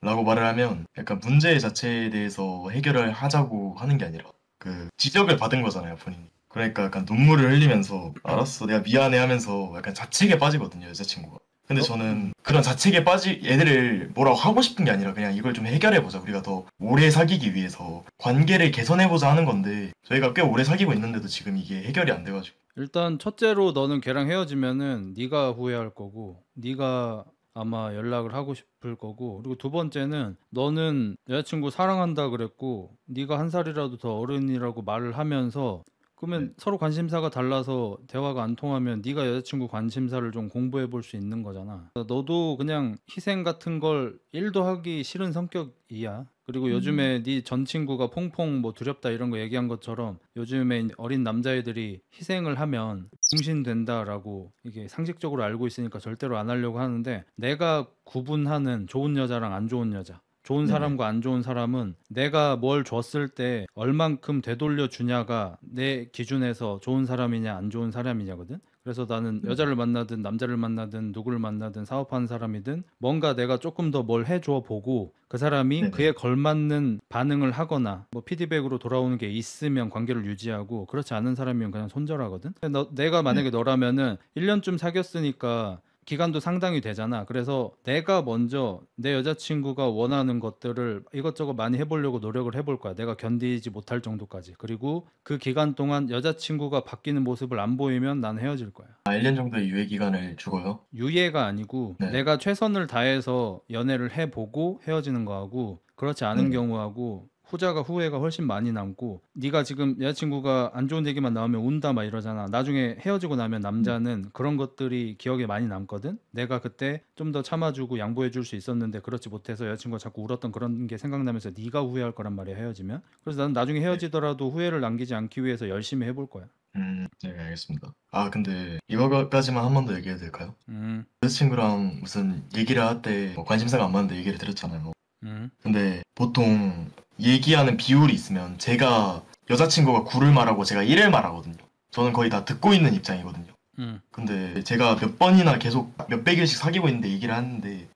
라고 말을 하면 약간 문제 자체에 대해서 해결을 하자고 하는 게 아니라 그 지적을 받은 거잖아요, 본인이. 그러니까 약간 눈물을 흘리면서 알았어, 내가 미안해 하면서 약간 자책에 빠지거든요, 여자친구가. 근데 저는 그런 자책에 애들을 뭐라고 하고 싶은 게 아니라 그냥 이걸 좀 해결해보자. 우리가 더 오래 사귀기 위해서 관계를 개선해보자 하는 건데 저희가 꽤 오래 사귀고 있는데도 지금 이게 해결이 안 돼가지고. 일단 첫째로 너는 걔랑 헤어지면은 네가 후회할 거고 네가 아마 연락을 하고 싶을 거고 그리고 두 번째는 너는 여자친구 사랑한다 그랬고 네가 한 살이라도 더 어른이라고 말을 하면서 그러면 서로 관심사가 달라서 대화가 안 통하면 네가 여자친구 관심사를 좀 공부해 볼 수 있는 거잖아. 너도 그냥 희생 같은 걸 1도 하기 싫은 성격이야. 그리고 요즘에 네 전 친구가 퐁퐁 뭐 두렵다 이런 거 얘기한 것처럼 요즘에 어린 남자애들이 희생을 하면 붕신된다라고 이게 상식적으로 알고 있으니까 절대로 안 하려고 하는데 내가 구분하는 좋은 여자랑 안 좋은 여자 좋은 사람과 안 좋은 사람은 내가 뭘 줬을 때 얼만큼 되돌려 주냐가 내 기준에서 좋은 사람이냐 안 좋은 사람이냐거든. 그래서 나는 여자를 만나든 남자를 만나든 누구를 만나든 사업하는 사람이든 뭔가 내가 조금 더 뭘 해줘 보고 그 사람이 그에 걸맞는 반응을 하거나 뭐 피드백으로 돌아오는 게 있으면 관계를 유지하고 그렇지 않은 사람이면 그냥 손절하거든. 내가 만약에 너라면은 1년쯤 사귀었으니까 기간도 상당히 되잖아. 그래서 내가 먼저 내 여자친구가 원하는 것들을 이것저것 많이 해보려고 노력을 해볼 거야. 내가 견디지 못할 정도까지. 그리고 그 기간 동안 여자친구가 바뀌는 모습을 안 보이면 난 헤어질 거야. 1년 정도의 유예 기간을 주고요. 유예가 아니고 내가 최선을 다해서 연애를 해보고 헤어지는 거하고 그렇지 않은 경우하고 후자가 후회가 훨씬 많이 남고 네가 지금 여자친구가 안 좋은 얘기만 나오면 운다 막 이러잖아. 나중에 헤어지고 나면 남자는 그런 것들이 기억에 많이 남거든. 내가 그때 좀 더 참아주고 양보해 줄 수 있었는데 그렇지 못해서 여자친구가 자꾸 울었던 그런 게 생각나면서 네가 후회할 거란 말이야 헤어지면. 그래서 나는 나중에 헤어지더라도 후회를 남기지 않기 위해서 열심히 해볼 거야. 네, 알겠습니다. 근데 이거까지만 한 번 더 얘기해도 될까요? 여자친구랑 무슨 얘기를 할 때 관심사가 안 맞는데 얘기를 드렸잖아요. 근데 보통 얘기하는 비율이 있으면 제가 여자친구가 9를 말하고 제가 1을 말하거든요. 저는 거의 다 듣고 있는 입장이거든요. 근데 제가 몇 번이나 계속 몇백 일씩 사귀고 있는데 얘기를 하는데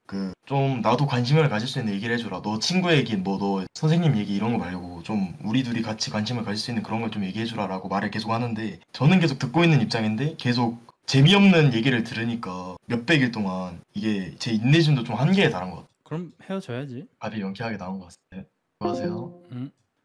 좀 나도 관심을 가질 수 있는 얘기를 해주라. 너 친구 얘기 뭐 너 선생님 얘기 이런 거 말고 좀 우리 둘이 같이 관심을 가질 수 있는 그런 걸 좀 얘기해주라 라고 말을 계속 하는데 저는 계속 듣고 있는 입장인데 계속 재미없는 얘기를 들으니까 몇백 일 동안 이게 제 인내심도 좀 한계에 달한 것 같아요. 그럼 헤어져야지. 답이 명쾌하게 나온 것 같습니다. 수고하세요.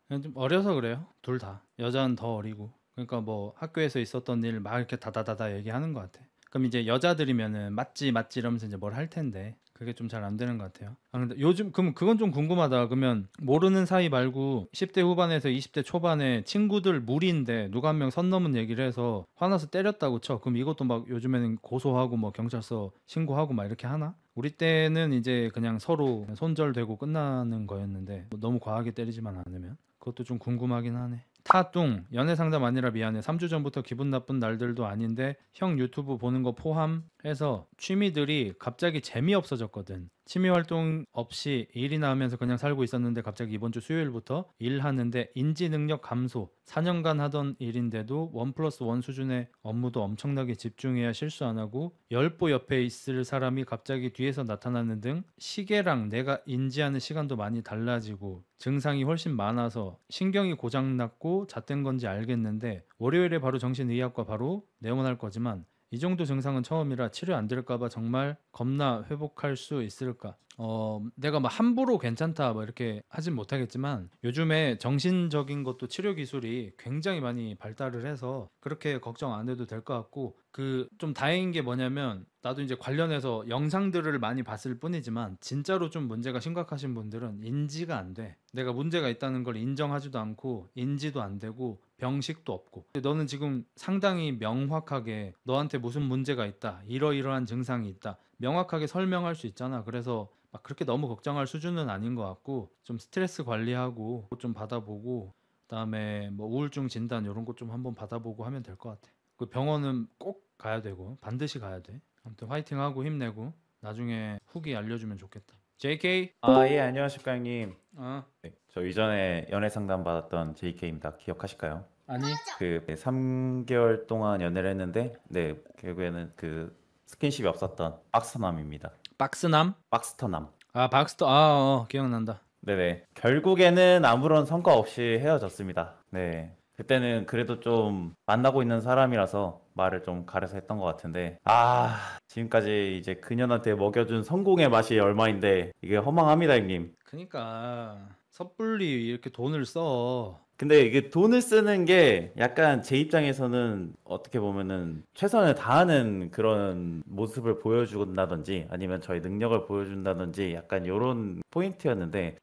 그냥 좀 어려서 그래요. 둘 다. 여자는 더 어리고. 그러니까 뭐 학교에서 있었던 일 막 이렇게 다다다다 얘기하는 것 같아. 그럼 이제 여자들이면은 맞지 이러면서 이제 뭘 할 텐데 그게 좀 잘 안 되는 것 같아요. 근데 요즘 그럼 그건 좀 궁금하다. 그러면 모르는 사이 말고 10대 후반에서 20대 초반에 친구들 무리인데 누가 한 명 선 넘은 얘기를 해서 화나서 때렸다고 쳐. 그럼 이것도 막 요즘에는 고소하고 뭐 경찰서 신고하고 막 이렇게 하나? 우리 때는 이제 그냥 서로 손절되고 끝나는 거였는데 뭐 너무 과하게 때리지만 않으면 그것도 좀 궁금하긴 하네. 타뚱 연애 상담 아니라 미안해. 3주 전부터 기분 나쁜 날들도 아닌데 형 유튜브 보는 거 포함해서 취미들이 갑자기 재미없어졌거든. 취미 활동 없이 일이나 하면서 그냥 살고 있었는데 갑자기 이번 주 수요일부터 일하는데 인지 능력 감소. 4년간 하던 일인데도 1+1 수준의 업무도 엄청나게 집중해야 실수 안 하고 열보 옆에 있을 사람이 갑자기 뒤에서 나타나는 등 시계랑 내가 인지하는 시간도 많이 달라지고 증상이 훨씬 많아서 신경이 고장났고 잣된 건지 알겠는데 월요일에 바로 정신의학과 바로 내원할 거지만 이 정도 증상은 처음이라 치료 안 될까봐 정말 겁나 회복할 수 있을까? 내가 막 함부로 괜찮다 뭐 이렇게 하진 못하겠지만 요즘에 정신적인 것도 치료 기술이 굉장히 많이 발달을 해서 그렇게 걱정 안 해도 될 것 같고 그 좀 다행인 게 뭐냐면 나도 이제 관련해서 영상들을 많이 봤을 뿐이지만 진짜로 좀 문제가 심각하신 분들은 인지가 안 돼. 내가 문제가 있다는 걸 인정하지도 않고 인지도 안 되고 병식도 없고 너는 지금 상당히 명확하게 너한테 무슨 문제가 있다 이러이러한 증상이 있다 명확하게 설명할 수 있잖아. 그래서 막 그렇게 너무 걱정할 수준은 아닌 것 같고 좀 스트레스 관리하고 좀 받아보고 그다음에 뭐 우울증 진단 이런 것 좀 한번 받아보고 하면 될 것 같아. 그 병원은 꼭 가야 되고 반드시 가야 돼. 아무튼 화이팅하고 힘내고 나중에 후기 알려주면 좋겠다. JK? 예, 안녕하십니까, 형님. 어? 네, 저 이전에 연애 상담 받았던 JK입니다. 기억하실까요? 아니? 그 3개월 동안 연애를 했는데, 네, 결국에는 그 스킨십이 없었던 박스남입니다. 박스남? 박스터남. 아 박스터 기억난다. 네네. 결국에는 아무런 성과 없이 헤어졌습니다. 네. 그때는 그래도 좀 만나고 있는 사람이라서 말을 좀 가려서 했던 것 같은데, 지금까지 이제 그년한테 먹여준 성공의 맛이 얼마인데, 이게 허망합니다, 형님. 그니까 섣불리 이렇게 돈을 써. 근데 이게 돈을 쓰는 게 약간 제 입장에서는 어떻게 보면은 최선을 다하는 그런 모습을 보여준다든지 아니면 저의 능력을 보여준다든지 약간 이런 포인트였는데,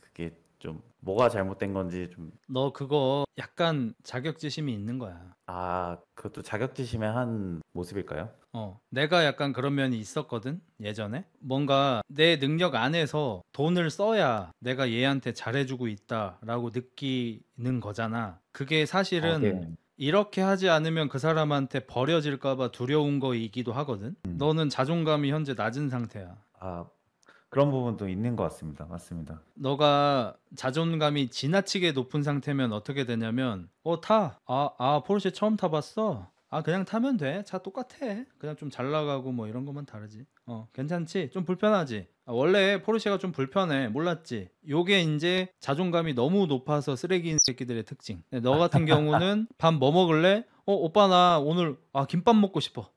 그게 좀 뭐가 잘못된 건지 좀, 너 그거 약간 자격지심이 있는 거야. 그것도 자격지심의 한 모습일까요? 내가 약간 그런 면이 있었거든 예전에. 뭔가 내 능력 안에서 돈을 써야 내가 얘한테 잘해주고 있다라고 느끼는 거잖아. 그게 사실은 네. 이렇게 하지 않으면 그 사람한테 버려질까 봐 두려운 거이기도 하거든. 너는 자존감이 현재 낮은 상태야. 그런 부분도 있는 것 같습니다. 맞습니다. 너가 자존감이 지나치게 높은 상태면 어떻게 되냐면 포르쉐 처음 타봤어? 그냥 타면 돼. 차 똑같아. 그냥 좀 잘 나가고 뭐 이런 것만 다르지. 괜찮지? 좀 불편하지? 원래 포르쉐가 좀 불편해. 몰랐지? 요게 이제 자존감이 너무 높아서 쓰레기인 새끼들의 특징. 근데 너 같은 경우는 밥 뭐 먹을래? 오빠 나 오늘 김밥 먹고 싶어.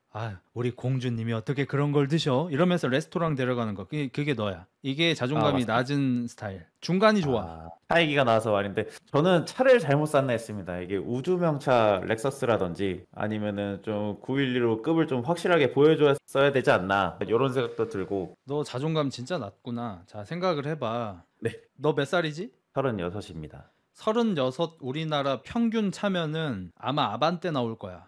우리 공주님이 어떻게 그런 걸 드셔? 이러면서 레스토랑 데려가는 거. 그게 너야. 이게 자존감이 맞습니다. 낮은 스타일. 중간이 좋아. 차 얘기가 나와서 말인데 저는 차를 잘못 샀나 했습니다. 이게 우주명차 렉서스라든지 아니면은 좀 911로 급을 좀 확실하게 보여줬어야 되지 않나 이런 생각도 들고. 너 자존감 진짜 낮구나. 자, 생각을 해봐. 네. 너 몇 살이지? 36입니다. 36 우리나라 평균 차면은 아마 아반떼 나올 거야.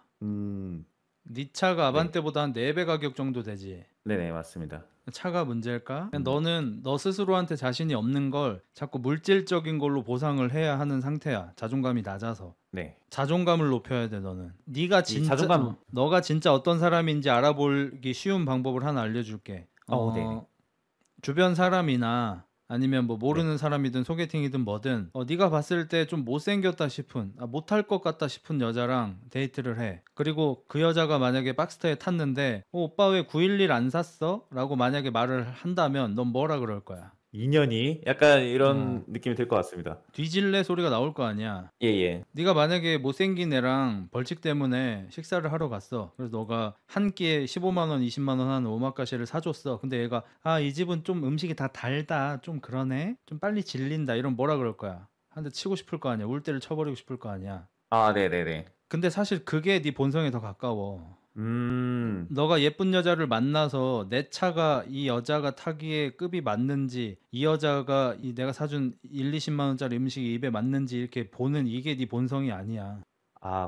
네 차가 아반떼보다 한 4배 가격 정도 되지. 네네, 맞습니다. 차가 문제일까? 너는 너 스스로한테 자신이 없는 걸 자꾸 물질적인 걸로 보상을 해야 하는 상태야. 자존감이 낮아서. 네. 자존감을 높여야 돼. 너는 네가 진짜 자존감- 너가 진짜 어떤 사람인지 알아보기 쉬운 방법을 하나 알려줄게. 네네. 주변 사람이나 아니면 뭐 모르는 사람이든 소개팅이든 뭐든 네가 봤을 때 좀 못생겼다 싶은 못할 것 같다 싶은 여자랑 데이트를 해. 그리고 그 여자가 만약에 박스터에 탔는데 오빠 왜 911 안 샀어? 라고 만약에 말을 한다면 넌 뭐라 그럴 거야? 인연이 약간 이런 느낌이 들 것 같습니다. 뒤질래 소리가 나올 거 아니야. 예. 네가 만약에 못생긴 애랑 벌칙 때문에 식사를 하러 갔어. 그래서 너가 한 끼에 15만 원, 20만 원 하는 오마카세를 사줬어. 근데 얘가 이 집은 좀 음식이 다 달다. 좀 그러네. 좀 빨리 질린다. 이런 뭐라 그럴 거야? 한 대 치고 싶을 거 아니야. 울 때를 쳐버리고 싶을 거 아니야. 네네네. 근데 사실 그게 네 본성에 더 가까워. 음. 너가 예쁜 여자를 만나서 내 차가 이 여자가 타기에 급이 맞는지 이 여자가 내가 사준 1, 20만 원짜리 음식이 입에 맞는지 이렇게 보는 이게 네 본성이 아니야.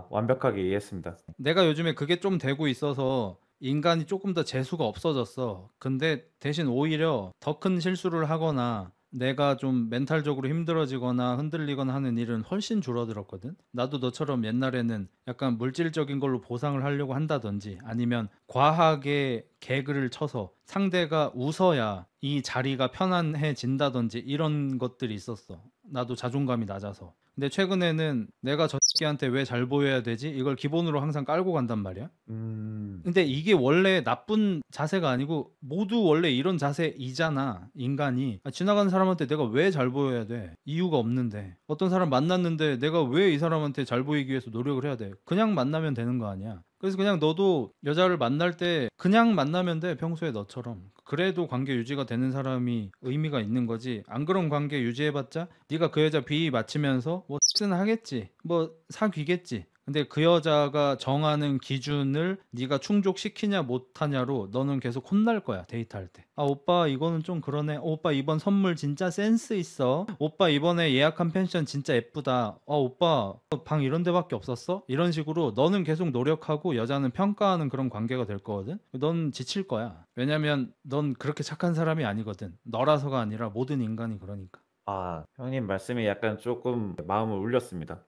완벽하게 이해했습니다. 내가 요즘에 그게 좀 되고 있어서 인간이 조금 더 재수가 없어졌어. 근데 대신 오히려 더 큰 실수를 하거나 내가 좀 멘탈적으로 힘들어지거나 흔들리거나 하는 일은 훨씬 줄어들었거든. 나도 너처럼 옛날에는 약간 물질적인 걸로 보상을 하려고 한다든지 아니면 과하게 개그를 쳐서 상대가 웃어야 이 자리가 편안해진다든지 이런 것들이 있었어. 나도 자존감이 낮아서. 근데 최근에는 내가 저 새끼한테 왜 잘 보여야 되지? 이걸 기본으로 항상 깔고 간단 말이야. 근데 이게 원래 나쁜 자세가 아니고 모두 원래 이런 자세이잖아. 인간이 지나가는 사람한테 내가 왜 잘 보여야 돼? 이유가 없는데. 어떤 사람 만났는데 내가 왜 이 사람한테 잘 보이기 위해서 노력을 해야 돼? 그냥 만나면 되는 거 아니야. 그래서 그냥 너도 여자를 만날 때 그냥 만나면 돼. 평소에 너처럼. 그래도 관계 유지가 되는 사람이 의미가 있는 거지. 안 그런 관계 유지해봤자 네가 그 여자 비위 맞추면서 뭐 X는 하겠지, 뭐 사귀겠지. 근데 그 여자가 정하는 기준을 네가 충족시키냐 못하냐로 너는 계속 혼날 거야, 데이트할 때. 아, 오빠 이거는 좀 그러네. 오빠 이번 선물 진짜 센스 있어. 오빠 이번에 예약한 펜션 진짜 예쁘다. 오빠 방 이런 데밖에 없었어? 이런 식으로 너는 계속 노력하고 여자는 평가하는 그런 관계가 될 거거든. 넌 지칠 거야. 왜냐면 넌 그렇게 착한 사람이 아니거든. 너라서가 아니라 모든 인간이 그러니까. 아, 형님 말씀이 약간 조금 마음을 울렸습니다.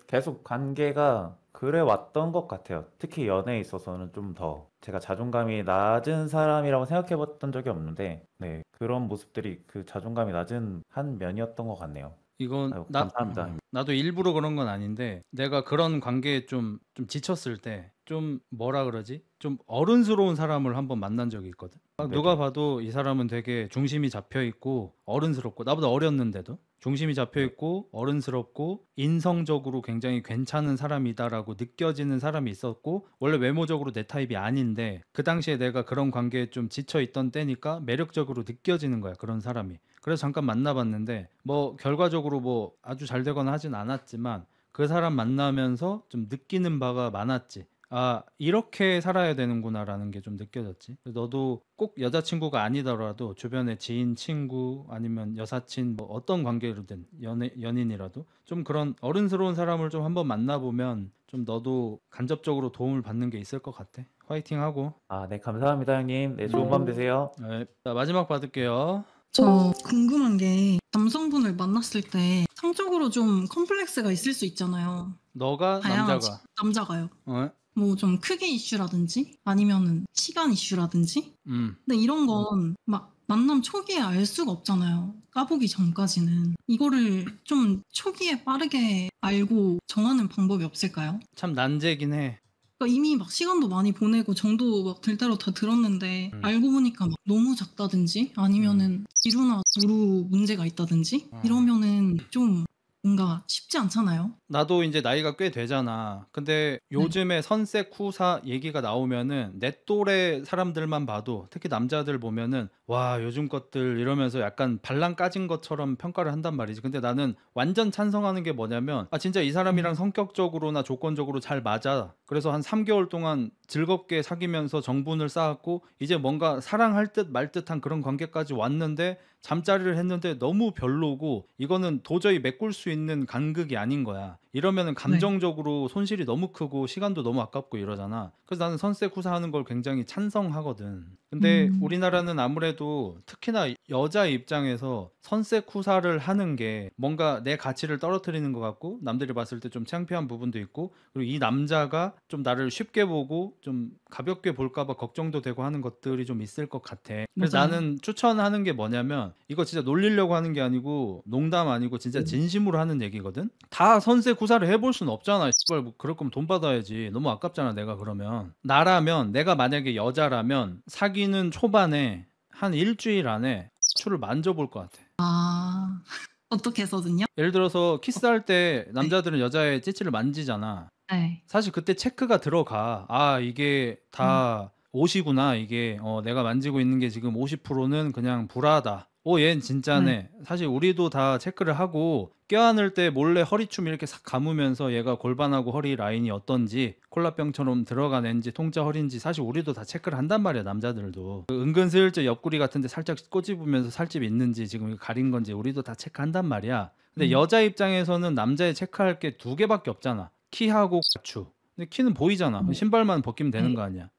계속 관계가 그래 왔던 것 같아요. 특히 연애에 있어서는 좀 더 제가 자존감이 낮은 사람이라고 생각해 봤던 적이 없는데, 네, 그런 모습들이 그 자존감이 낮은 한 면이었던 것 같네요. 이건 아유, 감사합니다, 형님. 나도 일부러 그런 건 아닌데 내가 그런 관계에 좀 지쳤을 때 좀 뭐라 그러지? 좀 어른스러운 사람을 한번 만난 적이 있거든. 누가 네네. 봐도 이 사람은 되게 중심이 잡혀 있고 어른스럽고 나보다 어렸는데도 중심이 잡혀 네. 있고 어른스럽고 인성적으로 굉장히 괜찮은 사람이다라고 느껴지는 사람이 있었고, 원래 외모적으로 내 타입이 아닌데 그 당시에 내가 그런 관계에 좀 지쳐 있던 때니까 매력적으로 느껴지는 거야, 그런 사람이. 그래서 잠깐 만나봤는데 뭐 결과적으로 뭐 아주 잘 되거나 하진 않았지만 그 사람 만나면서 좀 느끼는 바가 많았지. 아, 이렇게 살아야 되는구나라는 게 좀 느껴졌지. 너도 꼭 여자친구가 아니더라도 주변에 지인, 친구 아니면 여사친 뭐 어떤 관계로든 연인이라도 좀 그런 어른스러운 사람을 좀 한번 만나보면 좀 너도 간접적으로 도움을 받는 게 있을 것 같아. 화이팅 하고. 아, 네, 감사합니다, 형님. 네, 좋은 밤 되세요. 네, 자, 마지막 받을게요. 저 궁금한 게 남성분을 만났을 때 성적으로 좀 컴플렉스가 있을 수 있잖아요. 너가 다양하지. 남자가 남자가요. 어? 뭐 좀 크게 이슈라든지 아니면은 시간 이슈라든지. 근데 이런 건 막 만남 초기에 알 수가 없잖아요. 까보기 전까지는. 이거를 좀 초기에 빠르게 알고 정하는 방법이 없을까요? 참 난제긴 해. 그러니까 이미 막 시간도 많이 보내고 정도 막 될 대로 다 들었는데 알고 보니까 막 너무 작다든지 아니면은 기루나 무루 문제가 있다든지 이러면은 좀 뭔가 쉽지 않잖아요. 나도 이제 나이가 꽤 되잖아. 근데 요즘에 선색 후사 얘기가 나오면은 내 또래 사람들만 봐도, 특히 남자들 보면은 와 요즘 것들 이러면서 약간 발랑 까진 것처럼 평가를 한단 말이지. 근데 나는 완전 찬성하는 게 뭐냐면, 아 진짜 이 사람이랑 성격적으로나 조건적으로 잘 맞아. 그래서 한 3개월 동안 즐겁게 사귀면서 정분을 쌓았고 이제 뭔가 사랑할 듯 말 듯한 그런 관계까지 왔는데 잠자리를 했는데 너무 별로고 이거는 도저히 메꿀 수 있는 간극이 아닌 거야. 이러면은 감정적으로 손실이 너무 크고 시간도 너무 아깝고 이러잖아. 그래서 나는 선색 후사하는 걸 굉장히 찬성하거든. 근데 우리나라는 아무래도 특히나 여자 입장에서 선색 후사를 하는 게 뭔가 내 가치를 떨어뜨리는 것 같고 남들이 봤을 때 좀 창피한 부분도 있고, 그리고 이 남자가 좀 나를 쉽게 보고 좀 가볍게 볼까 봐 걱정도 되고 하는 것들이 좀 있을 것 같아. 그래서 맞아요. 나는 추천하는 게 뭐냐면, 이거 진짜 놀리려고 하는 게 아니고 농담 아니고 진짜 진심으로 하는 얘기거든. 다 선색 후사를 해볼 수는 없잖아. 씨발 뭐 그럴 거면 돈 받아야지. 너무 아깝잖아 내가. 그러면 나라면, 내가 만약에 여자라면 사귀는 초반에 한 일주일 안에 추를 만져볼 것 같아. 아, 어떻게 해서든요? 예를 들어서 키스할 때 남자들은 여자의 찌찌를 만지잖아. 네. 사실 그때 체크가 들어가. 아 이게 다 옷이구나. 이게 내가 만지고 있는 게 지금 50%는 그냥 불화다. 얜 진짜네. 사실 우리도 다 체크를 하고 껴안을 때 몰래 허리춤 이렇게 싹 감으면서 얘가 골반하고 허리 라인이 어떤지, 콜라병처럼 들어간 앤지 통짜 허리인지 사실 우리도 다 체크를 한단 말이야, 남자들도. 그 은근슬쩍 옆구리 같은데 살짝 꼬집으면서 살집 있는지 지금 가린 건지 우리도 다 체크한단 말이야. 근데 여자 입장에서는 남자의 체크할 게 2개밖에 없잖아. 키하고 가추. 근데 키는 보이잖아. 신발만 벗기면 되는 거 아니야.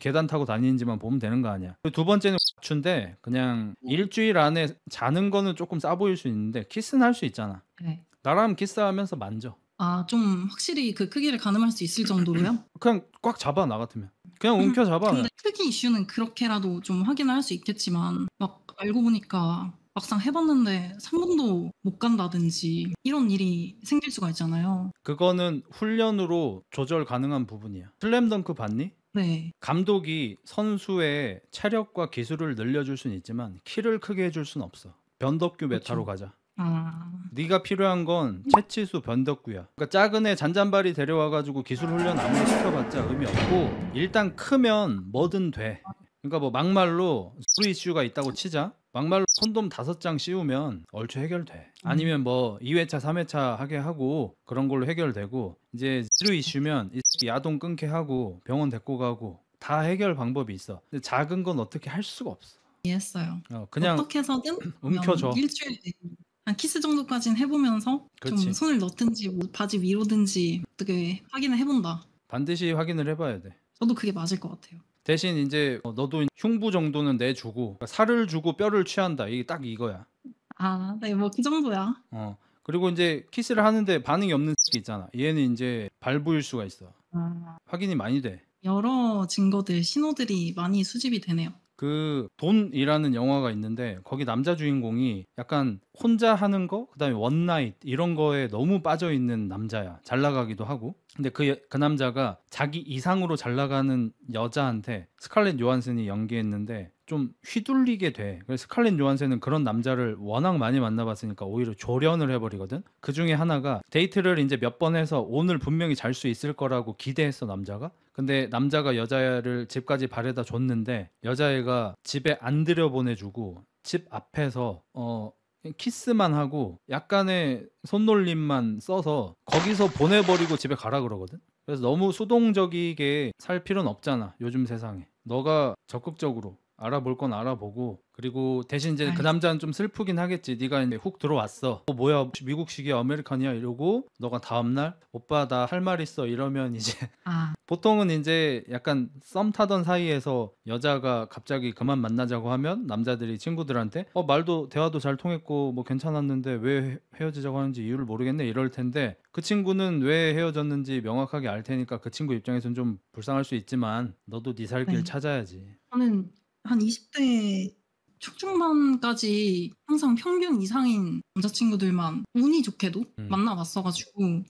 계단 타고 다니는지만 보면 되는 거 아니야. 두 번째는 가추인데 그냥 일주일 안에 자는 거는 조금 싸 보일 수 있는데 키스는 할 수 있잖아. 네. 나랑 키스하면서 만져. 아, 좀 확실히 그 크기를 가늠할 수 있을 정도로요? 그냥 꽉 잡아. 나 같으면 그냥 움켜 잡아. 근데 크기 이슈는 그렇게라도 좀 확인을 할 수 있겠지만 막 알고 보니까 막상 해봤는데 3분도 못 간다든지 이런 일이 생길 수가 있잖아요. 그거는 훈련으로 조절 가능한 부분이야. 슬램덩크 봤니? 네. 감독이 선수의 체력과 기술을 늘려줄 수는 있지만 키를 크게 해줄 수는 없어. 변덕규 메타로 가자. 네가 필요한 건 채치수 변덕구야. 그러니까 작은 애 잔잔바리 데려와가지고 기술 훈련 아무리 시켜봤자 의미 없고 일단 크면 뭐든 돼. 그러니까 뭐 막말로 스루 이슈가 있다고 치자. 막말로 콘돔 5장 씌우면 얼추 해결돼. 아니면 뭐 2회차 3회차 하게 하고 그런 걸로 해결되고, 이제 스루 이슈면 이 새끼 야동 끊게 하고 병원 데리고 가고 다 해결 방법이 있어. 근데 작은 건 어떻게 할 수가 없어. 이해했어요. 그냥 어떻게 해서든 움켜줘. 일주일 한 키스 정도까지는 해보면서 그렇지. 좀 손을 넣든지 뭐 바지 위로든지 어떻게 확인을 해본다. 반드시 확인을 해봐야 돼. 저도 그게 맞을 것 같아요. 대신 이제 너도 흉부 정도는 내주고 살을 주고 뼈를 취한다. 이게 딱 이거야. 네, 뭐 그 정도야. 그리고 이제 키스를 하는데 반응이 없는 새끼 있잖아. 얘는 이제 발부일 수가 있어. 확인이 많이 돼. 여러 증거들, 신호들이 많이 수집이 되네요. 그 돈이라는 영화가 있는데 거기 남자 주인공이 약간 혼자 하는 거, 그다음에 원나잇 이런 거에 너무 빠져 있는 남자야. 잘 나가기도 하고. 근데 그 남자가 자기 이상으로 잘 나가는 여자한테 스칼렛 요한슨이 연기했는데 좀 휘둘리게 돼. 그래서 스칼렛 요한슨은 그런 남자를 워낙 많이 만나봤으니까 오히려 조련을 해버리거든. 그 중에 하나가 데이트를 이제 몇 번 해서 오늘 분명히 잘 수 있을 거라고 기대했어, 남자가. 근데 남자가 여자를 집까지 바래다 줬는데 여자애가 집에 안 들여보내주고 집 앞에서 키스만 하고 약간의 손놀림만 써서 거기서 보내버리고 집에 가라 그러거든. 그래서 너무 수동적이게 살 필요는 없잖아, 요즘 세상에. 너가 적극적으로 알아볼 건 알아보고, 그리고 대신 이제 그 남자는 좀 슬프긴 하겠지. 네가 이제 훅 들어왔어. 뭐야 미국식이야 아메리칸이야 이러고 너가 다음날 오빠 나 할 말 있어 이러면 이제 보통은 이제 약간 썸 타던 사이에서 여자가 갑자기 그만 만나자고 하면 남자들이 친구들한테 말도 대화도 잘 통했고 뭐 괜찮았는데 왜 헤어지자고 하는지 이유를 모르겠네 이럴 텐데, 그 친구는 왜 헤어졌는지 명확하게 알 테니까 그 친구 입장에서는 좀 불쌍할 수 있지만 너도 네 살 길 찾아야지. 저는 한 20대 초중반까지 항상 평균 이상인 남자친구들만 운이 좋게도 만나봤어가지고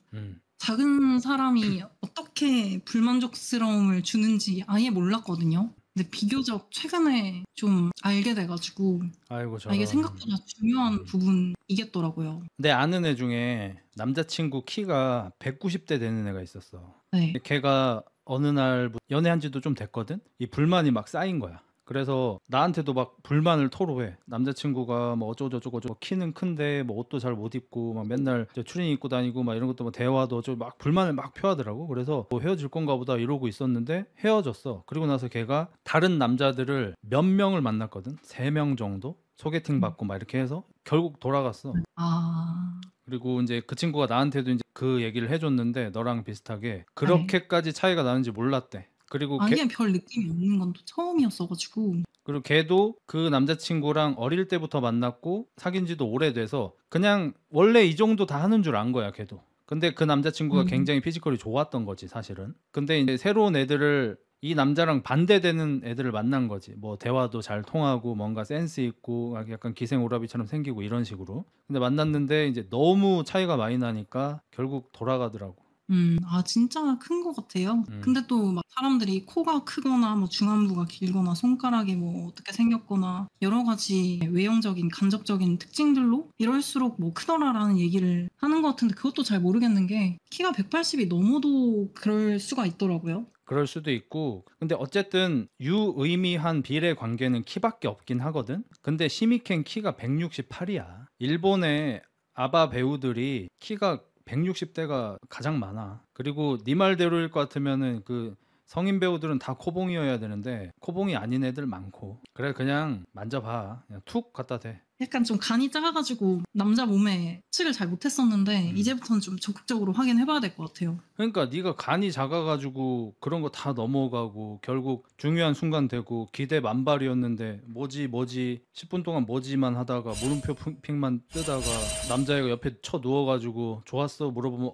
작은 사람이 어떻게 불만족스러움을 주는지 아예 몰랐거든요. 근데 비교적 최근에 좀 알게 돼가지고 아이고 이게 생각보다 중요한 부분이겠더라고요. 내 아는 애 중에 남자친구 키가 190대 되는 애가 있었어. 네. 걔가 어느 날 연애한 지도 좀 됐거든? 이 불만이 막 쌓인 거야. 그래서 나한테도 막 불만을 토로해. 남자친구가 뭐 어쩌고저쩌고 키는 큰데 뭐 옷도 잘 못 입고 막 맨날 추리닝 입고 다니고 막 이런 것도 뭐 대화도 좀 막 불만을 막 표하더라고. 그래서 뭐 헤어질 건가 보다 이러고 있었는데 헤어졌어. 그리고 나서 걔가 다른 남자들을 몇 명을 만났거든. 3명 정도 소개팅 받고 막 이렇게 해서 결국 돌아갔어. 그리고 이제 그 친구가 나한테도 이제 그 얘기를 해줬는데 너랑 비슷하게 그렇게까지 차이가 나는지 몰랐대. 그리고 아니면 별 느낌이 없는 건 또 처음이었어가지고. 그리고 걔도 그 남자친구랑 어릴 때부터 만났고 사귄 지도 오래돼서 그냥 원래 이 정도 다 하는 줄 안 거야, 걔도. 근데 그 남자친구가 굉장히 피지컬이 좋았던 거지, 사실은. 근데 이제 새로운 애들을, 이 남자랑 반대되는 애들을 만난 거지. 뭐 대화도 잘 통하고 뭔가 센스 있고 약간 기생오라비처럼 생기고 이런 식으로. 근데 만났는데 이제 너무 차이가 많이 나니까 결국 돌아가더라고. 진짜 큰 것 같아요. 근데 또 막 사람들이 코가 크거나 뭐 중안부가 길거나 손가락이 뭐 어떻게 생겼거나 여러 가지 외형적인 간접적인 특징들로 이럴수록 뭐 크더라라는 얘기를 하는 것 같은데, 그것도 잘 모르겠는 게 키가 180이 넘어도 그럴 수가 있더라고요. 그럴 수도 있고, 근데 어쨌든 유의미한 비례 관계는 키밖에 없긴 하거든. 근데 시미켄 키가 168이야. 일본의 아바 배우들이 키가 160대가 가장 많아. 그리고 네 말대로일 것 같으면은 그 성인 배우들은 다 코봉이어야 되는데 코봉이 아닌 애들 많고. 그래, 그냥 만져봐. 그냥 툭 갖다 대. 약간 좀 간이 작아가지고 남자 몸에 측을 잘 못했었는데 이제부터는 좀 적극적으로 확인해봐야 될 것 같아요. 그러니까 네가 간이 작아가지고 그런 거 다 넘어가고 결국 중요한 순간 되고 기대 만발이었는데 뭐지 10분 동안 뭐지만 하다가 물음표 핑만 뜨다가 남자애가 옆에 쳐 누워가지고 좋았어 물어보면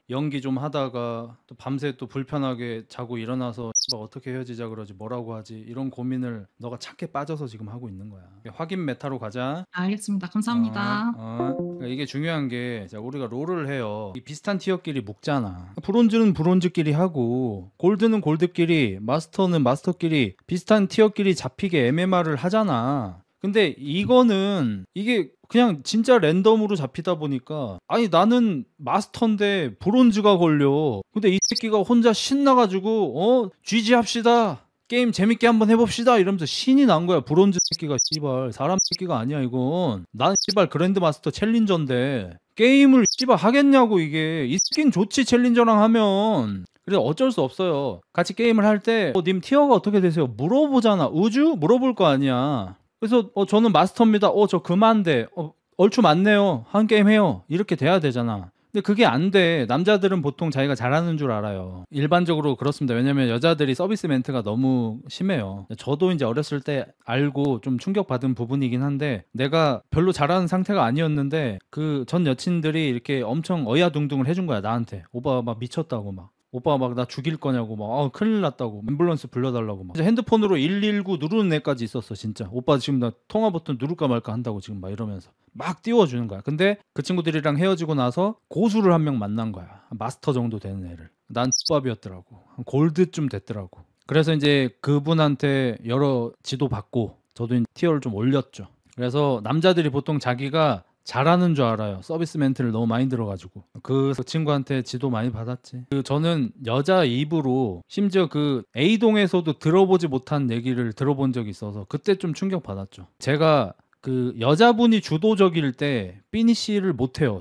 연기 좀 하다가 또 밤새 또 불편하게 자고 일어나서 어떻게 헤어지자 그러지 뭐라고 하지, 이런 고민을 너가 착해 빠져서 지금 하고 있는 거야. 확인 메타로 가자. 알겠습니다. 감사합니다. 그러니까 이게 중요한 게, 우리가 롤을 해요. 이 비슷한 티어끼리 묶잖아. 브론즈는 브론즈끼리 하고 골드는 골드끼리, 마스터는 마스터끼리 비슷한 티어끼리 잡히게 MMR을 하잖아. 근데 이거는 이게 그냥 진짜 랜덤으로 잡히다 보니까 아니 나는 마스터인데 브론즈가 걸려. 근데 이 새끼가 혼자 신나가지고 GG 합시다. 게임 재밌게 한번 해봅시다 이러면서 신이 난 거야. 브론즈 새끼가 씨발 사람 새끼가 아니야 이건. 난 씨발 그랜드마스터 챌린저인데 게임을 씨발 하겠냐고. 이게 이 새끼는 좋지 챌린저랑 하면. 그래서 어쩔 수 없어요. 같이 게임을 할 때 님 티어가 어떻게 되세요? 물어보잖아. 우주? 물어볼 거 아니야. 그래서 저는 마스터입니다. 저 그만데. 얼추 맞네요. 한 게임 해요. 이렇게 돼야 되잖아. 근데 그게 안 돼. 남자들은 보통 자기가 잘하는 줄 알아요. 일반적으로 그렇습니다. 왜냐면 여자들이 서비스 멘트가 너무 심해요. 저도 이제 어렸을 때 알고 좀 충격받은 부분이긴 한데 내가 별로 잘하는 상태가 아니었는데 그 전 여친들이 이렇게 엄청 어야둥둥을 해준 거야 나한테. 오빠 막 미쳤다고 막. 오빠 막 나 죽일 거냐고 막 큰일 났다고 앰뷸런스 불러달라고 막 핸드폰으로 119 누르는 애까지 있었어 진짜. 오빠 지금 나 통화 버튼 누를까 말까 한다고 지금 막 이러면서 막 띄워주는 거야. 근데 그 친구들이랑 헤어지고 나서 고수를 한 명 만난 거야. 마스터 정도 되는 애를. 난 X밥이었더라고. 골드쯤 됐더라고. 그래서 이제 그분한테 여러 지도 받고 저도 티어를 좀 올렸죠. 그래서 남자들이 보통 자기가 잘하는 줄 알아요. 서비스 멘트를 너무 많이 들어가지고. 그 친구한테 지도 많이 받았지. 저는 여자 입으로 심지어 그 A동에서도 들어보지 못한 얘기를 들어본 적이 있어서 그때 좀 충격 받았죠. 제가 그 여자분이 주도적일 때 피니쉬를 못해요.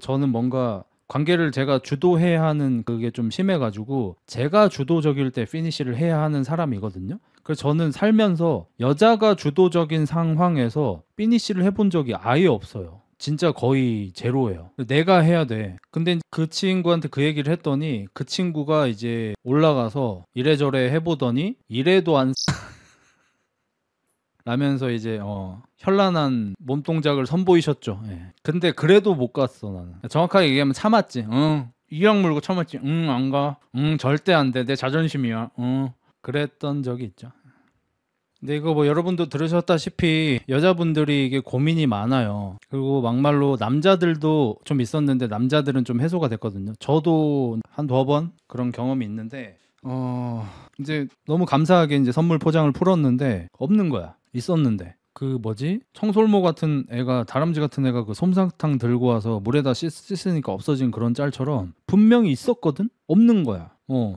저는 뭔가 관계를 제가 주도해야 하는 그게 좀 심해가지고 제가 주도적일 때 피니쉬를 해야 하는 사람이거든요. 그래서 저는 살면서 여자가 주도적인 상황에서 피니쉬를 해본 적이 아예 없어요. 진짜 거의 제로예요. 내가 해야 돼. 근데 그 친구한테 그 얘기를 했더니 그 친구가 이제 올라가서 이래저래 해보더니 이래도 안 라면서 이제 현란한 몸동작을 선보이셨죠. 예. 근데 그래도 못 갔어 나는. 정확하게 얘기하면 참았지. 이악 물고 참았지. 안 가. 절대 안 돼. 내 자존심이야. 그랬던 적이 있죠. 근데 이거 뭐 여러분도 들으셨다시피 여자분들이 이게 고민이 많아요. 그리고 막말로 남자들도 좀 있었는데 남자들은 좀 해소가 됐거든요. 저도 한 2번 그런 경험이 있는데 이제 너무 감사하게 이제 선물 포장을 풀었는데 없는 거야. 있었는데 그 뭐지? 청솔모 같은 애가 다람쥐 같은 애가 그 솜사탕 들고 와서 물에다 씻으니까 없어진 그런 짤처럼 분명히 있었거든? 없는 거야.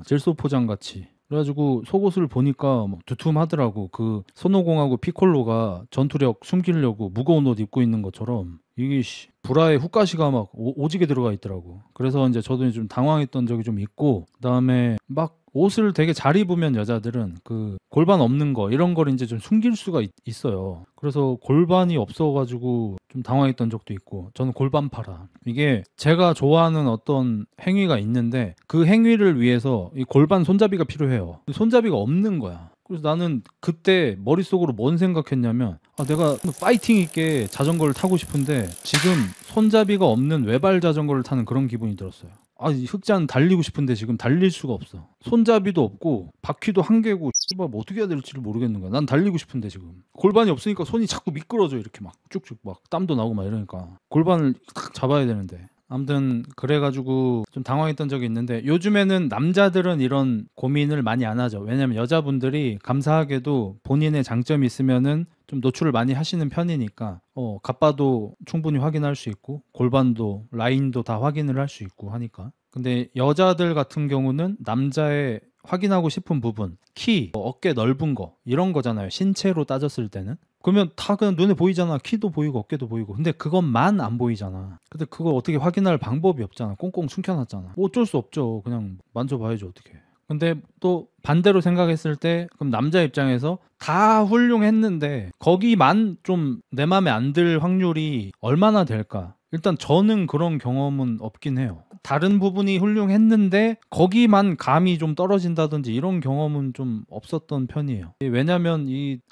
젤소 포장 같이. 그래가지고 속옷을 보니까 막 두툼하더라고. 그 손오공하고 피콜로가 전투력 숨기려고 무거운 옷 입고 있는 것처럼 이게 브라에 훅가시가 막 오지게 들어가 있더라고. 그래서 이제 저도 좀 당황했던 적이 좀 있고, 그다음에 막 옷을 되게 잘 입으면 여자들은 그 골반 없는 거 이런 걸 이제 좀 숨길 수가 있어요. 그래서 골반이 없어가지고 좀 당황했던 적도 있고. 저는 골반 팔아. 이게 제가 좋아하는 어떤 행위가 있는데 그 행위를 위해서 이 골반 손잡이가 필요해요. 손잡이가 없는 거야. 그래서 나는 그때 머릿속으로 뭔 생각했냐면 내가 파이팅 있게 자전거를 타고 싶은데 지금 손잡이가 없는 외발 자전거를 타는 그런 기분이 들었어요. 이 흑자는 달리고 싶은데 지금 달릴 수가 없어. 손잡이도 없고 바퀴도 한 개고 뭐 어떻게 해야 될지를 모르겠는 거야. 난 달리고 싶은데 지금 골반이 없으니까 손이 자꾸 미끄러져. 이렇게 막 쭉쭉 막 땀도 나고 막 이러니까 골반을 딱 잡아야 되는데. 아무튼 그래가지고 좀 당황했던 적이 있는데 요즘에는 남자들은 이런 고민을 많이 안 하죠. 왜냐면 여자분들이 감사하게도 본인의 장점이 있으면은 좀 노출을 많이 하시는 편이니까 갑바도 충분히 확인할 수 있고 골반도 라인도 다 확인을 할 수 있고 하니까. 근데 여자들 같은 경우는 남자의 확인하고 싶은 부분, 키, 어깨 넓은 거 이런 거잖아요. 신체로 따졌을 때는. 그러면 다 그냥 눈에 보이잖아. 키도 보이고 어깨도 보이고. 근데 그것만 안 보이잖아. 근데 그걸 어떻게 확인할 방법이 없잖아. 꽁꽁 숨겨놨잖아. 뭐 어쩔 수 없죠. 그냥 만져봐야지 어떻게. 근데 또 반대로 생각했을 때 그럼 남자 입장에서 다 훌륭했는데 거기만 좀 내 맘에 안 들 확률이 얼마나 될까? 일단 저는 그런 경험은 없긴 해요. 다른 부분이 훌륭했는데 거기만 감이 좀 떨어진다든지 이런 경험은 좀 없었던 편이에요. 왜냐면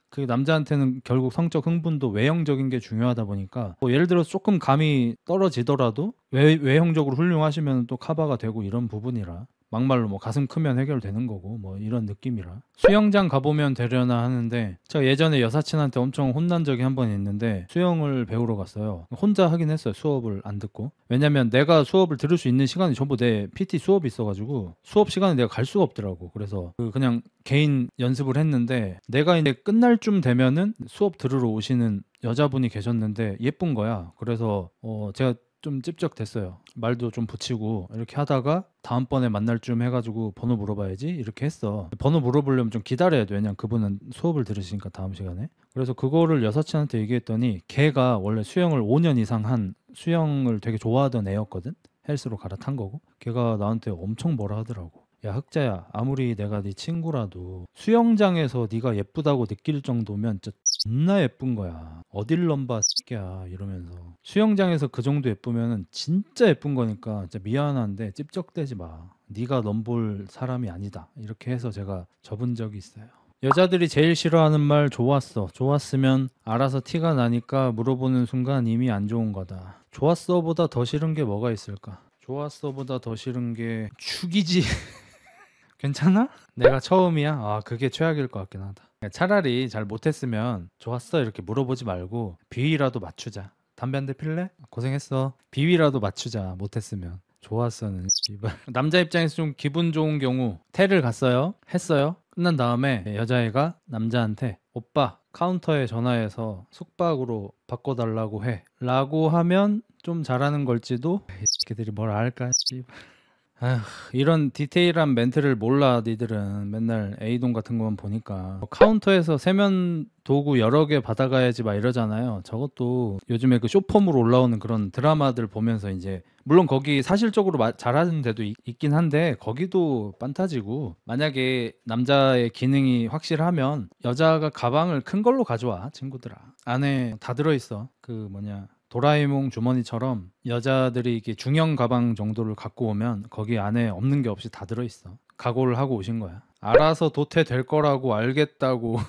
그 남자한테는 결국 성적 흥분도 외형적인 게 중요하다 보니까 뭐 예를 들어서 조금 감이 떨어지더라도 외형적으로 훌륭하시면 또 커버가 되고 이런 부분이라 막말로 뭐 가슴 크면 해결되는 거고 뭐 이런 느낌이라. 수영장 가보면 되려나 하는데 제가 예전에 여사친한테 엄청 혼난 적이 한 번 있는데 수영을 배우러 갔어요. 혼자 하긴 했어요. 수업을 안 듣고. 왜냐면 내가 수업을 들을 수 있는 시간이 전부 내 PT 수업이 있어가지고 수업 시간에 내가 갈 수가 없더라고. 그래서 그냥 개인 연습을 했는데 내가 이제 끝날 쯤 되면은 수업 들으러 오시는 여자분이 계셨는데 예쁜 거야. 그래서 제가 좀 찝적됐어요. 말도 좀 붙이고 이렇게 하다가 다음번에 만날 쯤 해가지고 번호 물어봐야지 이렇게 했어. 번호 물어보려면 좀 기다려야 돼. 왜냐면 그분은 수업을 들으시니까 다음 시간에. 그래서 그거를 여사친한테 얘기했더니 걔가 원래 수영을 5년 이상 한 수영을 되게 좋아하던 애였거든. 헬스로 갈아탄 거고. 걔가 나한테 엄청 뭐라 하더라고. 야 흑자야, 아무리 내가 네 친구라도 수영장에서 네가 예쁘다고 느낄 정도면 진짜 존나 예쁜 거야. 어딜 넘봐 새끼야 이러면서. 수영장에서 그 정도 예쁘면 진짜 예쁜 거니까 진짜 미안한데 찝적대지 마. 네가 넘볼 사람이 아니다. 이렇게 해서 제가 접은 적이 있어요. 여자들이 제일 싫어하는 말 좋았어. 좋았으면 알아서 티가 나니까 물어보는 순간 이미 안 좋은 거다. 좋았어보다 더 싫은 게 뭐가 있을까? 좋았어보다 더 싫은 게 죽이지. 괜찮아? 내가 처음이야? 아 그게 최악일 것 같긴 하다. 차라리 잘 못했으면 좋았어 이렇게 물어보지 말고 비위라도 맞추자. 담배 한 대 필래? 고생했어. 비위라도 맞추자. 못했으면. 좋았어는 씨발. 남자 입장에서 좀 기분 좋은 경우 테를 갔어요. 했어요. 끝난 다음에 여자애가 남자한테 오빠 카운터에 전화해서 숙박으로 바꿔달라고 해 라고 하면 좀 잘하는 걸지도. 이 새끼들이 뭘 알까 씨발. 아휴, 이런 디테일한 멘트를 몰라. 니들은 맨날 A동 같은 것만 보니까 카운터에서 세면 도구 여러 개 받아가야지 막 이러잖아요. 저것도 요즘에 그 쇼폼으로 올라오는 그런 드라마들 보면서 이제 물론 거기 사실적으로 잘하는 데도 있긴 한데 거기도 판타지고. 만약에 남자의 기능이 확실하면 여자가 가방을 큰 걸로 가져와. 친구들아, 안에 다 들어있어. 그 뭐냐 도라에몽 주머니처럼 여자들이 이게 중형 가방 정도를 갖고 오면 거기 안에 없는 게 없이 다 들어있어. 각오를 하고 오신 거야. 알아서 도태될 거라고 알겠다고.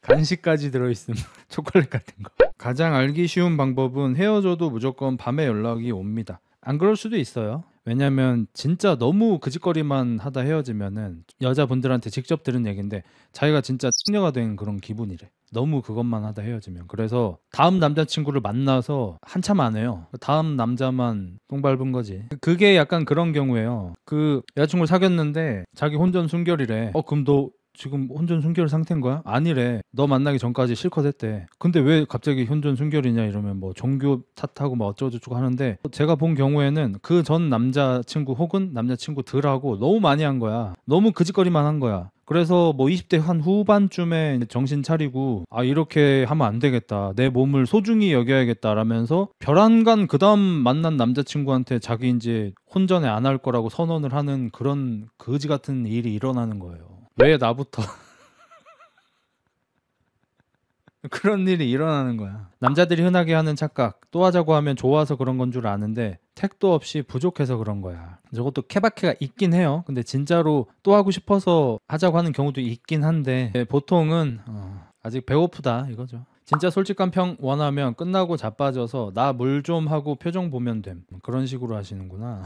간식까지 들어있음. 초콜릿 같은 거. 가장 알기 쉬운 방법은 헤어져도 무조건 밤에 연락이 옵니다. 안 그럴 수도 있어요. 왜냐면 진짜 너무 그 짓거리만 하다 헤어지면은 여자분들한테 직접 들은 얘기인데 자기가 진짜 숙녀가 된 그런 기분이래. 너무 그것만 하다 헤어지면. 그래서 다음 남자친구를 만나서 한참 안 해요. 다음 남자만 똥 밟은 거지. 그게 약간 그런 경우예요. 그 여자친구를 사귀었는데 자기 혼전 순결이래. 그럼 너 지금 혼전 순결 상태인 거야? 아니래. 너 만나기 전까지 실컷 했대. 근데 왜 갑자기 혼전 순결이냐 이러면 뭐 종교 탓하고 막 어쩌고저쩌고 하는데 제가 본 경우에는 그 전 남자친구 혹은 남자친구들하고 너무 많이 한 거야. 너무 그 짓거리만 한 거야. 그래서 뭐 20대 한 후반쯤에 정신 차리고 아 이렇게 하면 안 되겠다. 내 몸을 소중히 여겨야겠다라면서 별안간 그 다음 만난 남자친구한테 자기 이제 혼전에 안 할 거라고 선언을 하는 그런 거지 같은 일이 일어나는 거예요. 왜 나부터 그런 일이 일어나는 거야. 남자들이 흔하게 하는 착각. 또 하자고 하면 좋아서 그런 건 줄 아는데 택도 없이 부족해서 그런 거야. 저것도 케바케가 있긴 해요. 근데 진짜로 또 하고 싶어서 하자고 하는 경우도 있긴 한데 보통은 아직 배고프다 이거죠. 진짜 솔직한 평 원하면 끝나고 자빠져서 나 물 좀 하고 표정 보면 됨. 그런 식으로 하시는구나.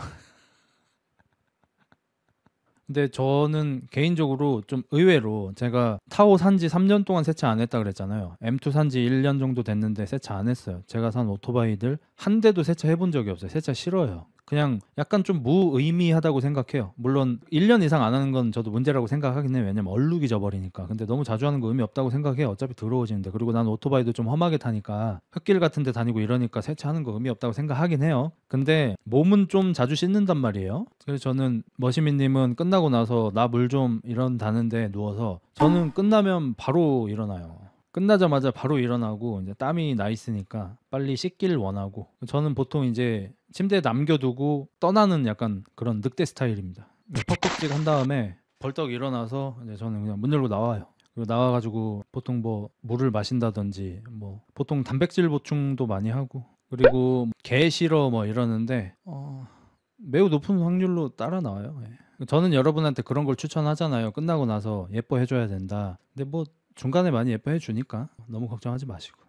근데 저는 개인적으로 좀 의외로 제가 타오 산지 3년 동안 세차 안 했다 그랬잖아요. M2 산지 1년 정도 됐는데 세차 안 했어요. 제가 산 오토바이들 한 대도 세차 해본 적이 없어요. 세차 싫어요. 그냥 약간 좀 무의미하다고 생각해요. 물론 1년 이상 안 하는 건 저도 문제라고 생각하긴 해요. 왜냐면 얼룩이 져버리니까. 근데 너무 자주 하는 거 의미 없다고 생각해요. 어차피 더러워지는데. 그리고 난 오토바이도 좀 험하게 타니까 흙길 같은 데 다니고 이러니까 세차하는 거 의미 없다고 생각하긴 해요. 근데 몸은 좀 자주 씻는단 말이에요. 그래서 저는 머시미님은 끝나고 나서 나 물 좀 이런다는데 누워서 저는 끝나면 바로 일어나요. 끝나자마자 바로 일어나고 이제 땀이 나 있으니까 빨리 씻길 원하고 저는 보통 이제 침대에 남겨두고 떠나는 약간 그런 늑대 스타일입니다. 퍽퍽직 한 다음에 벌떡 일어나서 이제 저는 그냥 문 열고 나와요. 그리고 나와가지고 보통 뭐 물을 마신다든지 뭐 보통 단백질 보충도 많이 하고 그리고 개 싫어 뭐 이러는데 매우 높은 확률로 따라 나와요. 예. 저는 여러분한테 그런 걸 추천하잖아요. 끝나고 나서 예뻐해줘야 된다. 근데 뭐 중간에 많이 예뻐해 주니까 너무 걱정하지 마시고.